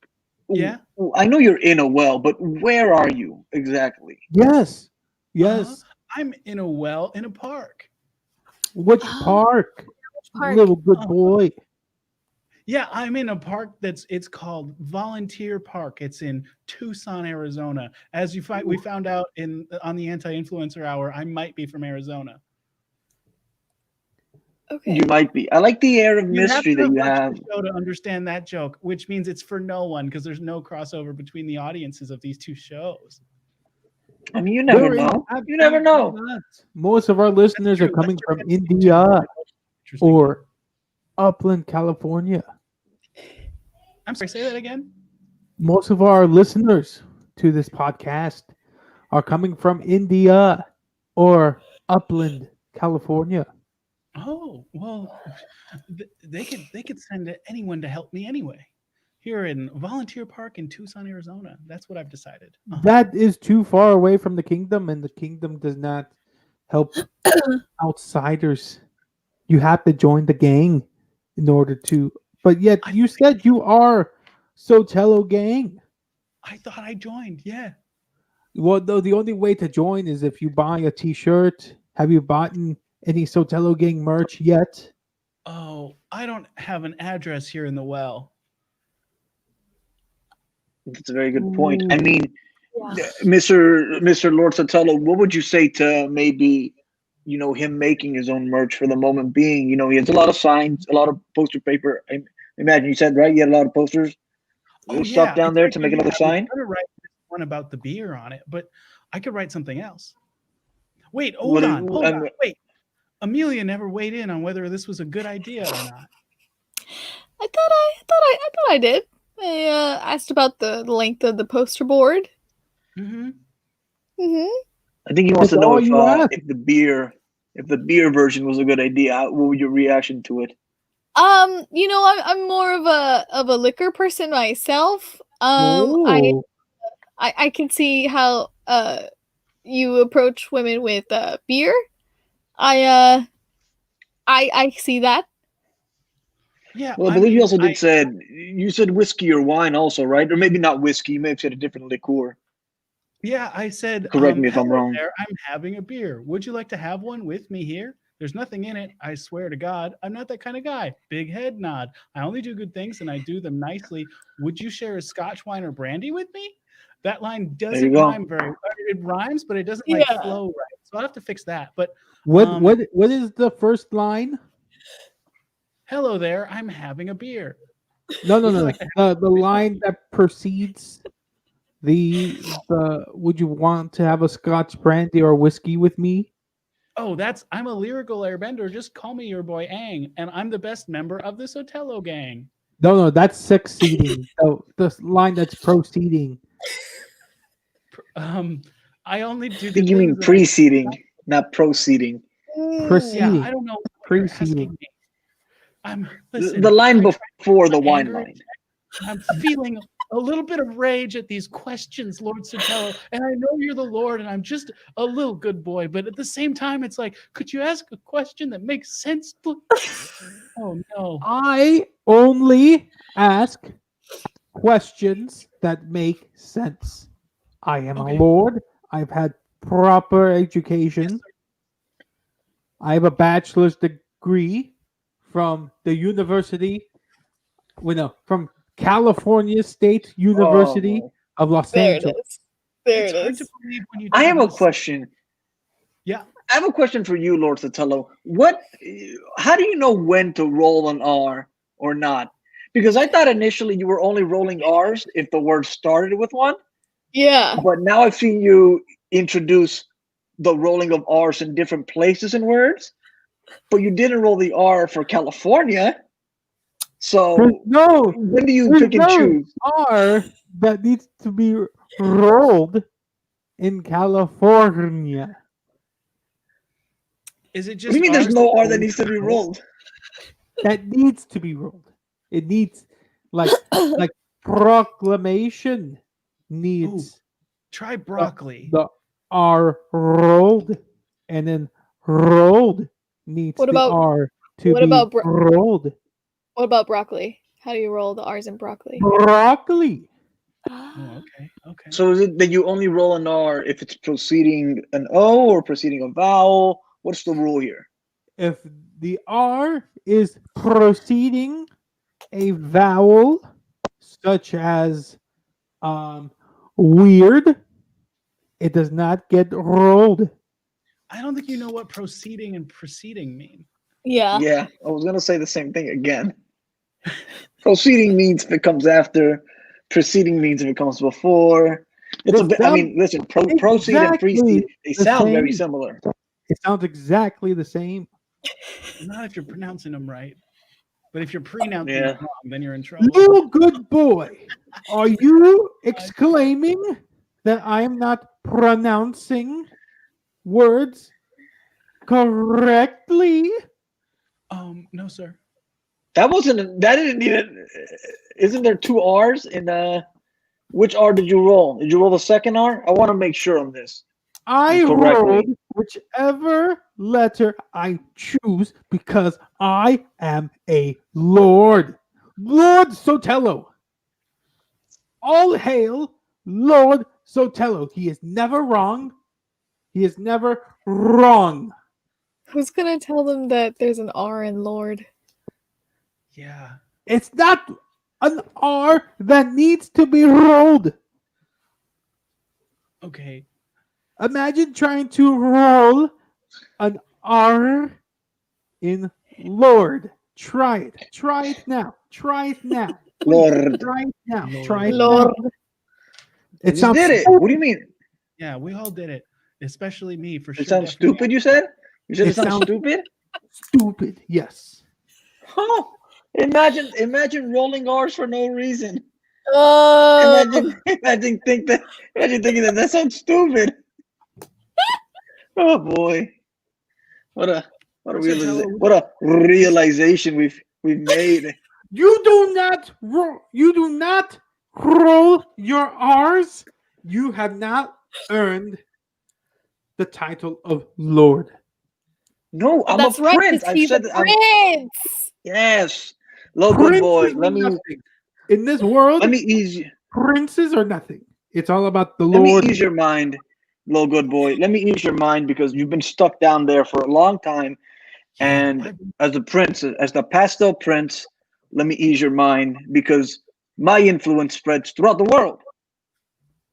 Yeah? I know you're in a well, but where are you exactly? Yes. Yes. I'm in a well in a park. Which park? Park. Little good boy. Yeah, I'm in a park it's called Volunteer Park. It's in Tucson, Arizona. As we found out on the Anti-Influencer Hour, I might be from Arizona. Okay. You might be. I like the air of You have mystery to that you watched have. the show to understand that joke, which means it's for no one because there's no crossover between the audiences of these two shows. I mean, you never There is know. You never know. absolutely not. Most of our listeners are true. coming That's from true. That's India Interesting. or Upland, California. I'm sorry, say that again. Most of our listeners to this podcast are coming from India or Upland, California. Oh well, they could send anyone to help me anyway. Here in Volunteer Park in Tucson, Arizona. That's what I've decided. That is too far away from the kingdom, and the kingdom does not help outsiders. You have to join the gang in order to. But yet, you said you are Sotelo gang. I thought I joined. Yeah. Well, though the only way to join is if you buy a T-shirt. Have you bought any Sotelo gang merch yet? Oh, I don't have an address here in the well. That's a very good point. I Ooh. mean, Yeah. Mr. Lord Sotelo, what would you say to maybe, him making his own merch for the moment being? He has a lot of signs, a lot of poster paper. I imagine you said, right? You had a lot of posters, stuff down it's there right to make here. another I was sign. gonna write one about the beer on it, but I could write something else. Wait, What hold do on, you- hold I'm- on. Wait. Amelia never weighed in on whether this was a good idea or not. I thought I did. I asked about the length of the poster board. Mm-hmm. I think he wants to That's know all you asked. if the beer version was a good idea. What would your reaction to it? I'm more of a liquor person myself. Oh. I can see how you approach women with beer. I see that. Yeah. Well, I believe you also said whiskey or wine also, right? Or maybe not whiskey. You may have said a different liqueur. Yeah, I said. Correct me if I'm "Hello wrong." there, I'm having a beer. Would you like to have one with me here? There's nothing in it. I swear to God, I'm not that kind of guy. Big head nod. I only do good things and I do them nicely. Would you share a Scotch, wine, or brandy with me? That line you doesn't go. rhyme very well. It rhymes, but it doesn't Yeah. flow right. So I'll have to fix that. But What Um, what is the first line? hello there, I'm having a beer. No, Would you like to the line that precedes the would you want to have a Scotch brandy or whiskey with me? Oh, I'm a lyrical airbender. Just call me your boy Aang, and I'm the best member of the Sotelo gang. No, that's succeeding. The line that's proceeding. I only do I the think you mean things that preceding, not proceeding. Proceeding. I don't know what you're asking Preceding. me. Listen, The line I tried before to the wine anger line. I'm feeling a little bit of rage at these questions, Lord Sotelo, and I know you're the Lord, and I'm just a little good boy, but at the same time, it's like, could you ask a question that makes sense, please? Oh no. I only ask questions that make sense. I am Okay. a lord. I've had proper education. I have a bachelor's degree from the university, from California State University Oh. of Los There Angeles. it is. There It's it hard is. to believe when you I have a tell us. question. Yeah. I have a question for you, Lord Sotelo. How do you know when to roll an R or not? Because I thought initially you were only rolling R's if the word started with one, Yeah. but now I've seen you introduce the rolling of R's in different places in words, but you didn't roll the R for California. So No, when do you there's pick and no choose? R that needs to be rolled in California. Is it What just do you mean there's ours no R that always needs to be roll? rolled? That needs to be rolled. It needs like proclamation needs Try broccoli. the R rolled, and then rolled needs What the about- R to what be about rolled. What about broccoli? How do you roll the R's in broccoli? Broccoli. Oh, okay. So is it that you only roll an R if it's preceding an O or preceding a vowel? What's the rule here? If the R is preceding a vowel, such as weird, it does not get rolled. I don't think you know what proceeding and preceding mean. Yeah. Yeah, I was gonna say the same thing again. Proceeding means if it comes after. Preceding means if it comes before. It's a It bit. I mean, sounds listen. Proceed and precede. exactly They the sound very same. similar. It sounds exactly the same. Not if you're pronouncing them right, but if you're pronouncing Yeah. them wrong, then you're in trouble. Little good boy, are you exclaiming that I am not pronouncing words correctly? No, sir. That wasn't. That didn't even. Isn't there two R's in? Which R did you roll? Did you roll the second R? I want to make sure on this. I Correctly. rolled whichever letter I choose because I am a lord. Lord Sotelo. All hail Lord Sotelo. He is never wrong. He is never wrong. Who's gonna tell them that there's an R in Lord? Yeah. It's not an R that needs to be rolled. Okay. Imagine trying to roll an R in Lord. Try it. Try it now. Try it now. Lord. Try it now. Lord. Try it Lord. now. You It just sounds did it. stupid. What do you mean? Yeah, we all did it, especially me for sure. It sounds definitely. stupid. You said. You said It it sounds sounds- stupid. Stupid. Yes. Oh, imagine rolling R's for no reason. Oh, Imagine thinking that sounds stupid. Oh boy, what a realization we've made. You do not roll your R's. You have not earned the title of Lord. No, I'm that's a right, prince. because I've he's a said that. prince. Yes, little good boy. Princes are nothing. In this world, Let me ease you. princes are nothing. It's all about the Let Lord. me ease your mind, little good boy. Let me ease your mind because you've been stuck down there for a long time. And as a prince, as the pastel prince, let me ease your mind because my influence spreads throughout the world.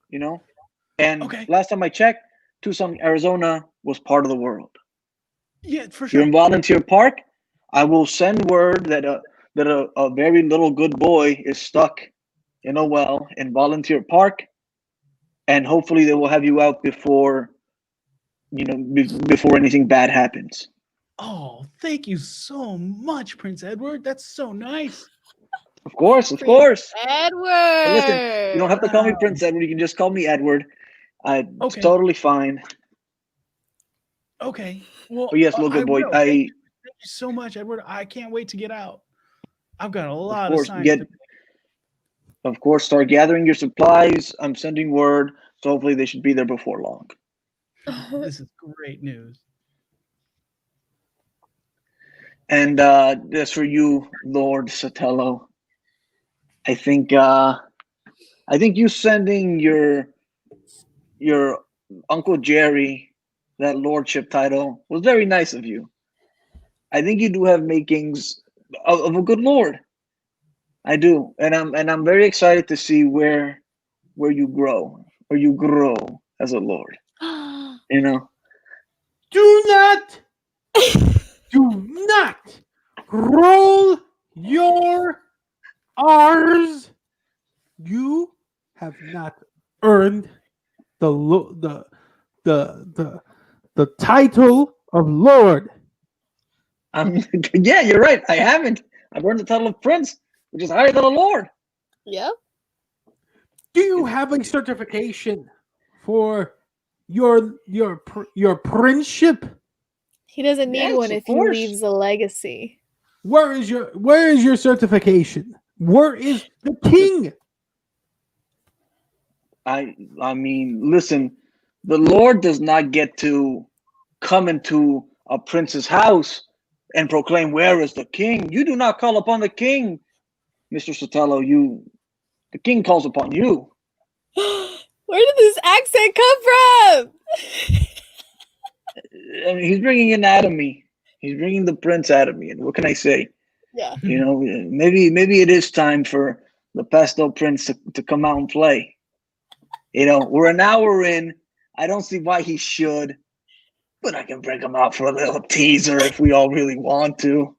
You know, and Okay. last time I checked, Tucson, Arizona was part of the world. Yeah, for You're sure. in Volunteer Park. I will send word that a very little good boy is stuck in a well in Volunteer Park, and hopefully they will have you out before before anything bad happens. Oh, thank you so much, Prince Edward. That's so nice. Of course, of Prince course. Edward. But listen, you don't have to call me Wow. Prince Edward. You can just call me Edward. It's Okay. totally fine. Okay. Well, But yes, little I good boy. will. Thank you so much, Edward. I can't wait to get out. I've got a lot of course, signs. Of course, start gathering your supplies. I'm sending word, so hopefully they should be there before long. This is great news. And as for you, Lord Sotelo, I think you sending your Uncle Jerry that lordship title was very nice of you. I think you do have makings of a good lord. I do, and I'm very excited to see where you grow as a lord. You know, Do not roll your R's. You have not earned the title of Lord. yeah, you're right. I haven't. I've earned the title of prince, which is higher than a lord. Yep. Do you have a certification for your princeship? He doesn't need Yes, one of if he course. leaves a legacy. Where is your certification? Where is the king? I mean, listen, the Lord does not get to come into a prince's house and proclaim, "Where is the king?" You do not call upon the king, Mr. Sotelo. The king calls upon you. Where did this accent come from? I mean, he's bringing it out of me. He's bringing the prince out of me. And what can I say? Yeah. You know, maybe it is time for the pastel prince to come out and play. You know, we're an hour in. I don't see why he should. But I can break them out for a little teaser if we all really want to.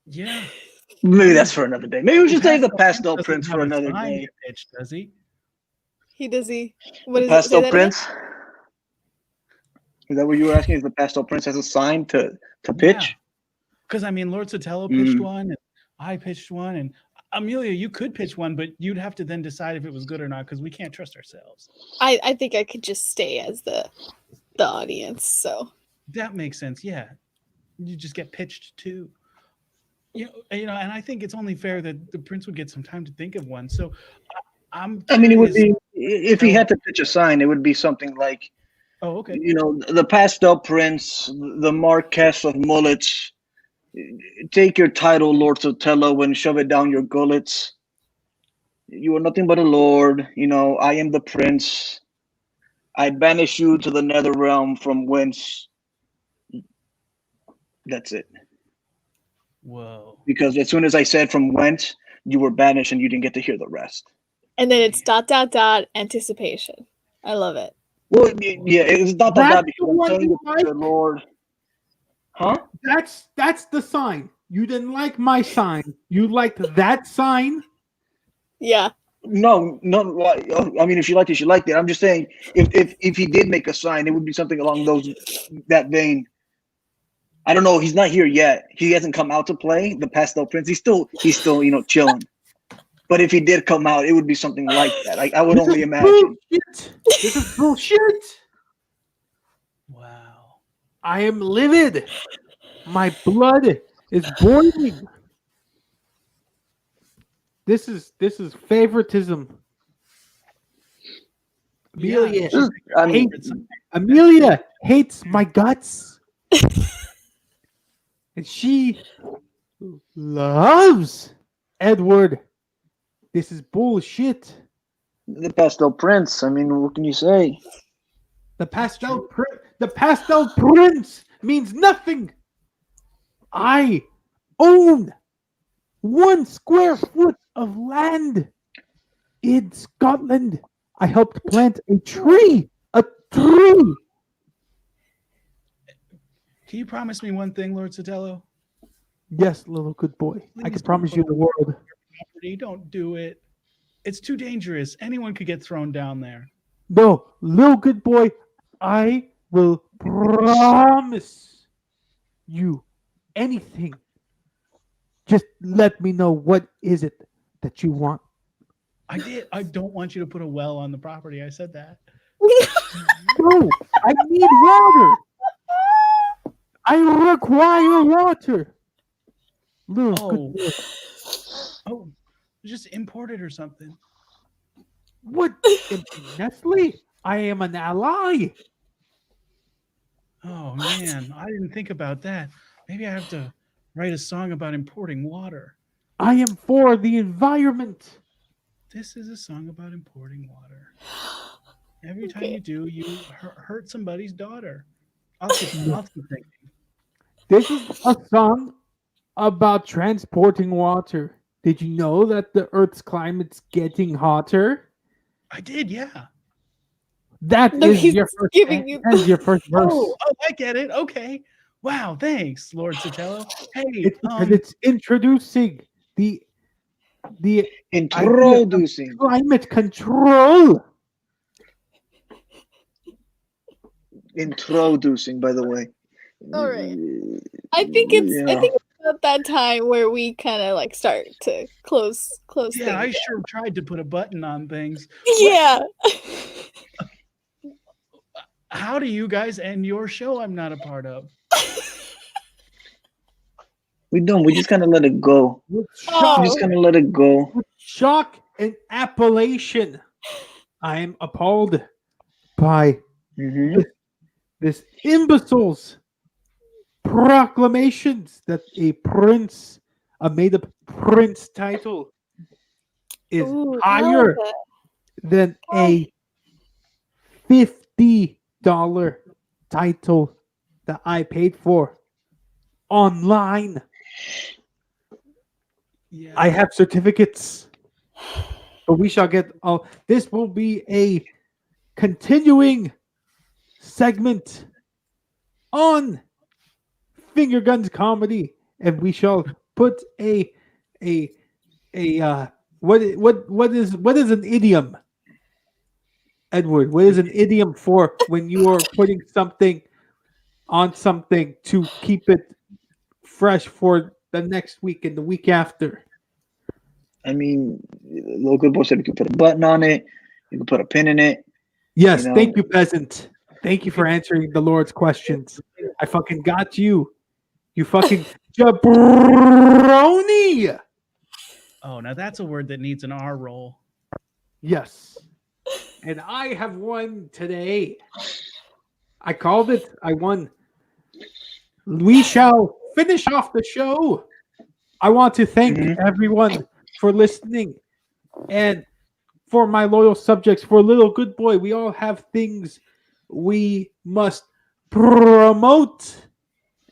Yeah. Maybe that's for another day. Maybe we should save the Pastel Pastel Prince doesn't for have a another sign day. to pitch, does he? He. What The is it? Say Pastel that again? Prince. Is that what you were asking? Is the Pastel Prince has a sign to pitch? Because I mean, Lord Sotelo pitched Mm. one, and I pitched one, and Amelia, you could pitch one, but you'd have to then decide if it was good or not because we can't trust ourselves. I think I could just stay as the audience. So That makes sense. Yeah, you just get pitched too. And I think it's only fair that the prince would get some time to think of one. So I'm. I mean, it would curious- be if he had to pitch a sign, it would be something like, Oh, okay. the Pastel Prince, the Marquess of Mullets. Take your title, Lord Sotelo, and shove it down your gullets. You are nothing but a lord. I am the prince. I banish you to the nether realm from whence. That's it. Whoa. Because as soon as I said from whence, you were banished and you didn't get to hear the rest. and then it's ... anticipation. I love it. Well, yeah, it's not That's that the because I'm one saying you that the Lord. Huh? That's the sign. You didn't like my sign. You liked that sign. Yeah. No. I mean, if she liked it, she liked it. I'm just saying, if he did make a sign, it would be something along that vein. I don't know. He's not here yet. He hasn't come out to play the Pastel Prince. He's still chilling. But if he did come out, it would be something like that. I would only imagine. Bullshit. This is bullshit. Wow. I am livid. My blood is boiling. This is favoritism. Amelia, Yeah. I mean, Amelia hates my guts. And she loves Edward. This is bullshit. the Pastel Prince. I mean, what can you say? The pastel prince means nothing. I own 1 square foot of land in Scotland. I helped plant a tree. A tree. Can you promise me one thing, Lord Sotelo? Yes, little good boy. I Please can promise don't you put the a world. property. Don't do it. It's too dangerous. Anyone could get thrown down there. No, little good boy, I will promise you anything. Just let me know what is it that you want. I did. I don't want you to put a well on the property. I said that. No, I need water. I require water. Little Oh. good boy. Oh, just import it or something. What? Nestle? I am an ally. Oh man, I didn't think about that. Maybe I have to write a song about importing water. I am for the environment. This is a song about importing water. Every time Okay. you do, you hurt somebody's daughter. I'll keep thinking. This is a song about transporting water. Did you know that the Earth's climate's getting hotter? I did, yeah. That No, is he's your first. giving you- That is your first verse. Oh, I get it. Okay. Wow, thanks, Lord Sotelo. Hey, It's because it's introducing the Introducing. climate control. Introducing, by the way. All right. I think it's about that time where we kind of like start to close yeah, I things sure tried to put a button on things. down. Yeah. How do you guys end your show I'm not a part of? We don't. We just kind of let it go. With Oh. We just kind of let it go. shock and appellation. I am appalled by Mm-hmm. this imbecile's proclamations that a prince, a made-up prince title, is Ooh, I higher love than a $50 title that I paid for online. Yeah. I have certificates, but we shall get all. This will be a continuing segment on Finger Guns Comedy, and we shall put a what is an idiom, Edward? What is an idiom for when you are putting something on something to keep it fresh for the next week and the week after? I mean, Little Good Boy said you could put a button on it. You could put a pin in it. Yes, You know. thank you, peasant. Thank you for answering the Lord's questions. I fucking got you. You fucking jabroni. Oh, now that's a word that needs an R roll. Yes. And I have won today. I called it. I won. We shall finish off the show. I want to thank everyone for listening. And for my loyal subjects, for Little Good Boy, we all have things we must promote.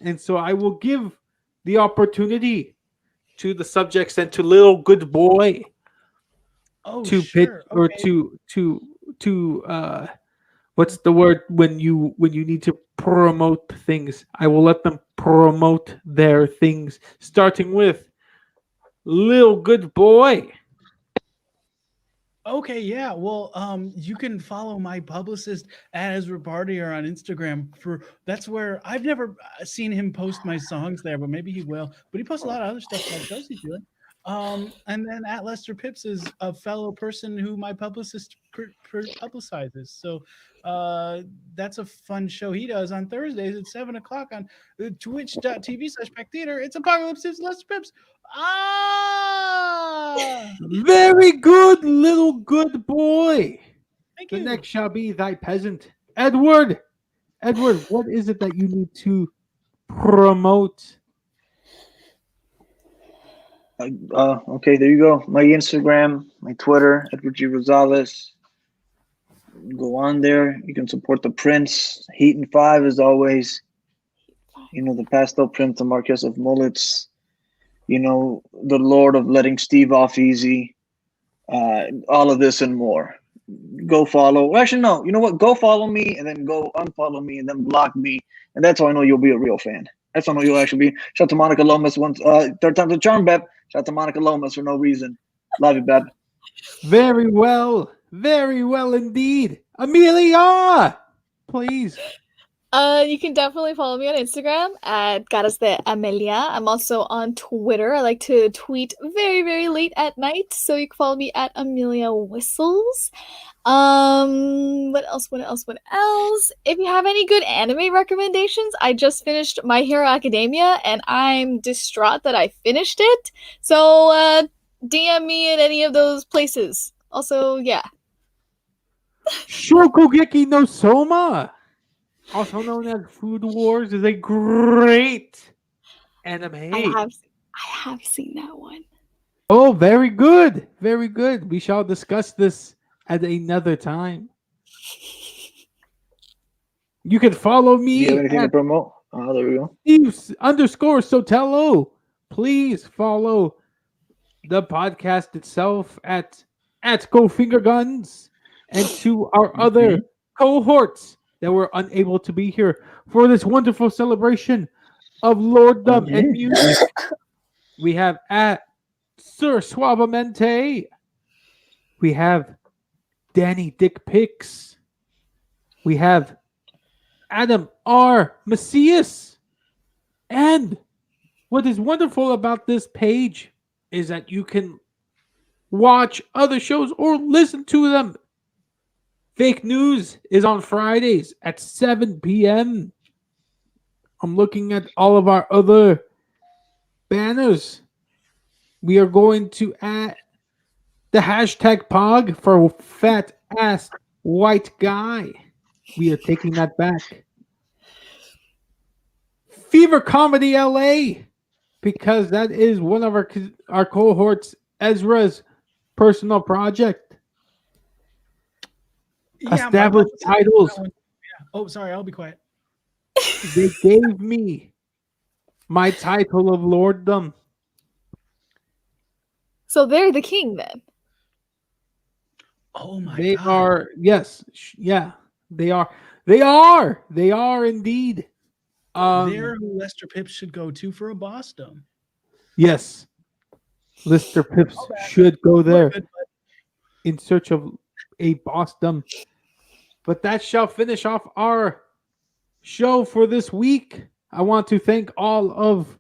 And so I will give the opportunity to the subjects and to Little Good Boy to pitch or to what's the word when you need to promote things. I will let them promote their things, starting with Little Good Boy. Okay, yeah. Well, you can follow my publicist as Bartier on Instagram. That's where I've never seen him post my songs there, but maybe he will. But he posts a lot of other stuff like Chelsea's doing. And then at Lester Pips is a fellow person who my publicist publicizes. So that's a fun show he does on Thursdays at 7:00 on twitch.tv/Pack Theater. It's Apocalypse It's Lester Pips. Very good, Little Good Boy. Thank The you. next shall be thy peasant. Edward, what is it that you need to promote? Okay, there you go. My Instagram, my Twitter, Edward G. Rosales. Go on there. You can support the Prince. Heat and 5 as always. You know, the pastel Prince, the Marquess of Mullets. You know, the Lord of letting Steve off easy. All of this and more. Go follow. Well, actually, no. You know what? Go follow me and then go unfollow me and then block me. And that's how I know you'll be a real fan. That's how I know you'll actually be. Shout out to Monica Lomas once. Third time's a charm, Beb. Shout out to Monica Lomas for no reason. Love you, Beb. Very well indeed. Amelia, please. You can definitely follow me on Instagram at Caras de Amelia. I'm also on Twitter. I like to tweet very, very late at night, so you can follow me at Amelia Whistles. What else? If you have any good anime recommendations, I just finished My Hero Academia, and I'm distraught that I finished it. So, DM me at any of those places. Also, yeah. Shokugeki no Soma, also known as Food Wars, is a great anime. I have seen that one. Oh, very good. Very good. We shall discuss this at another time. You can follow me. Do you have anything to promote? There we go. Steve_Sotelo. Please follow the podcast itself at Go Finger Guns, and to our other cohorts that were unable to be here for this wonderful celebration of Lorddom and music. We have at Sir Suavemente. We have Danny Dick Pics. We have Adam R. Macias. And what is wonderful about this page is that you can watch other shows or listen to them. Fake News is on Fridays at 7 p.m. I'm looking at all of our other banners. We are going to add the hashtag POG for fat ass white guy. We are taking that back. Fever Comedy LA, because that is one of our cohorts, Ezra's personal project. Yeah, Established titles. Yeah. Oh, sorry, I'll be quiet. They gave me my title of Lorddom. So they're the king then. Oh my They god. are, yes, yeah, they are. They are. They are indeed. They're who Lester Pips should go to for a Boston. Yes. Lister Pips should go there Good, but in search of a Boston. But that shall finish off our show for this week. I want to thank all of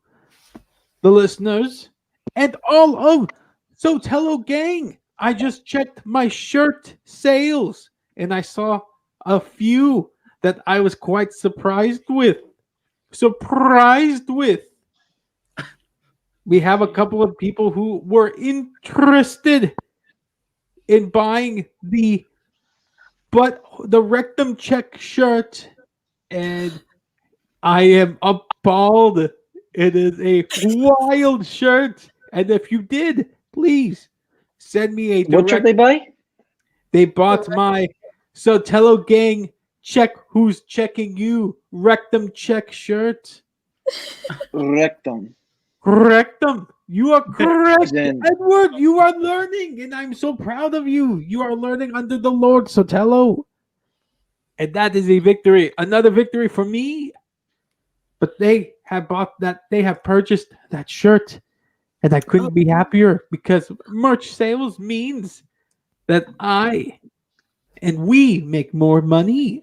the listeners and all of Sotelo Gang. I just checked my shirt sales and I saw a few that I was quite surprised with. We have a couple of people who were interested in buying the rectum check shirt, and I am appalled. It is a wild shirt, and if you did, please send me a What should direct. they buy? They bought my Sotelo Gang check who's checking you rectum check shirt. Rectum. Rectum. You are correct, Then- Edward. You are learning, and I'm so proud of you. You are learning under the Lord Sotelo. And that is a victory. Another victory for me. But they have purchased that shirt. And I couldn't be happier because merch sales means that I and we make more money.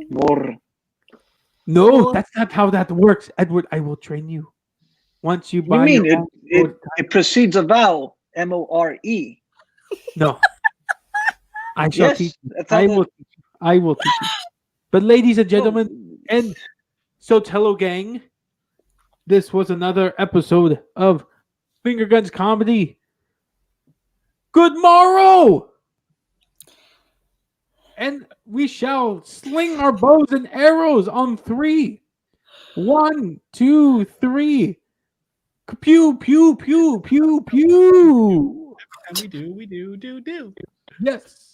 More. No, that's not how that works, Edward. I will train you. Once you You buy mean your it, own it, prototype- it precedes a vowel. More. No. I shall Yes, teach you. that's how I the- will teach you. I will teach you. But ladies and gentlemen, and Sotelo Gang, this was another episode of Finger Guns Comedy. Good morrow! And we shall sling our bows and arrows on 3. 1, 2, 3. Pew, pew, pew, pew, pew. and we do. Yes.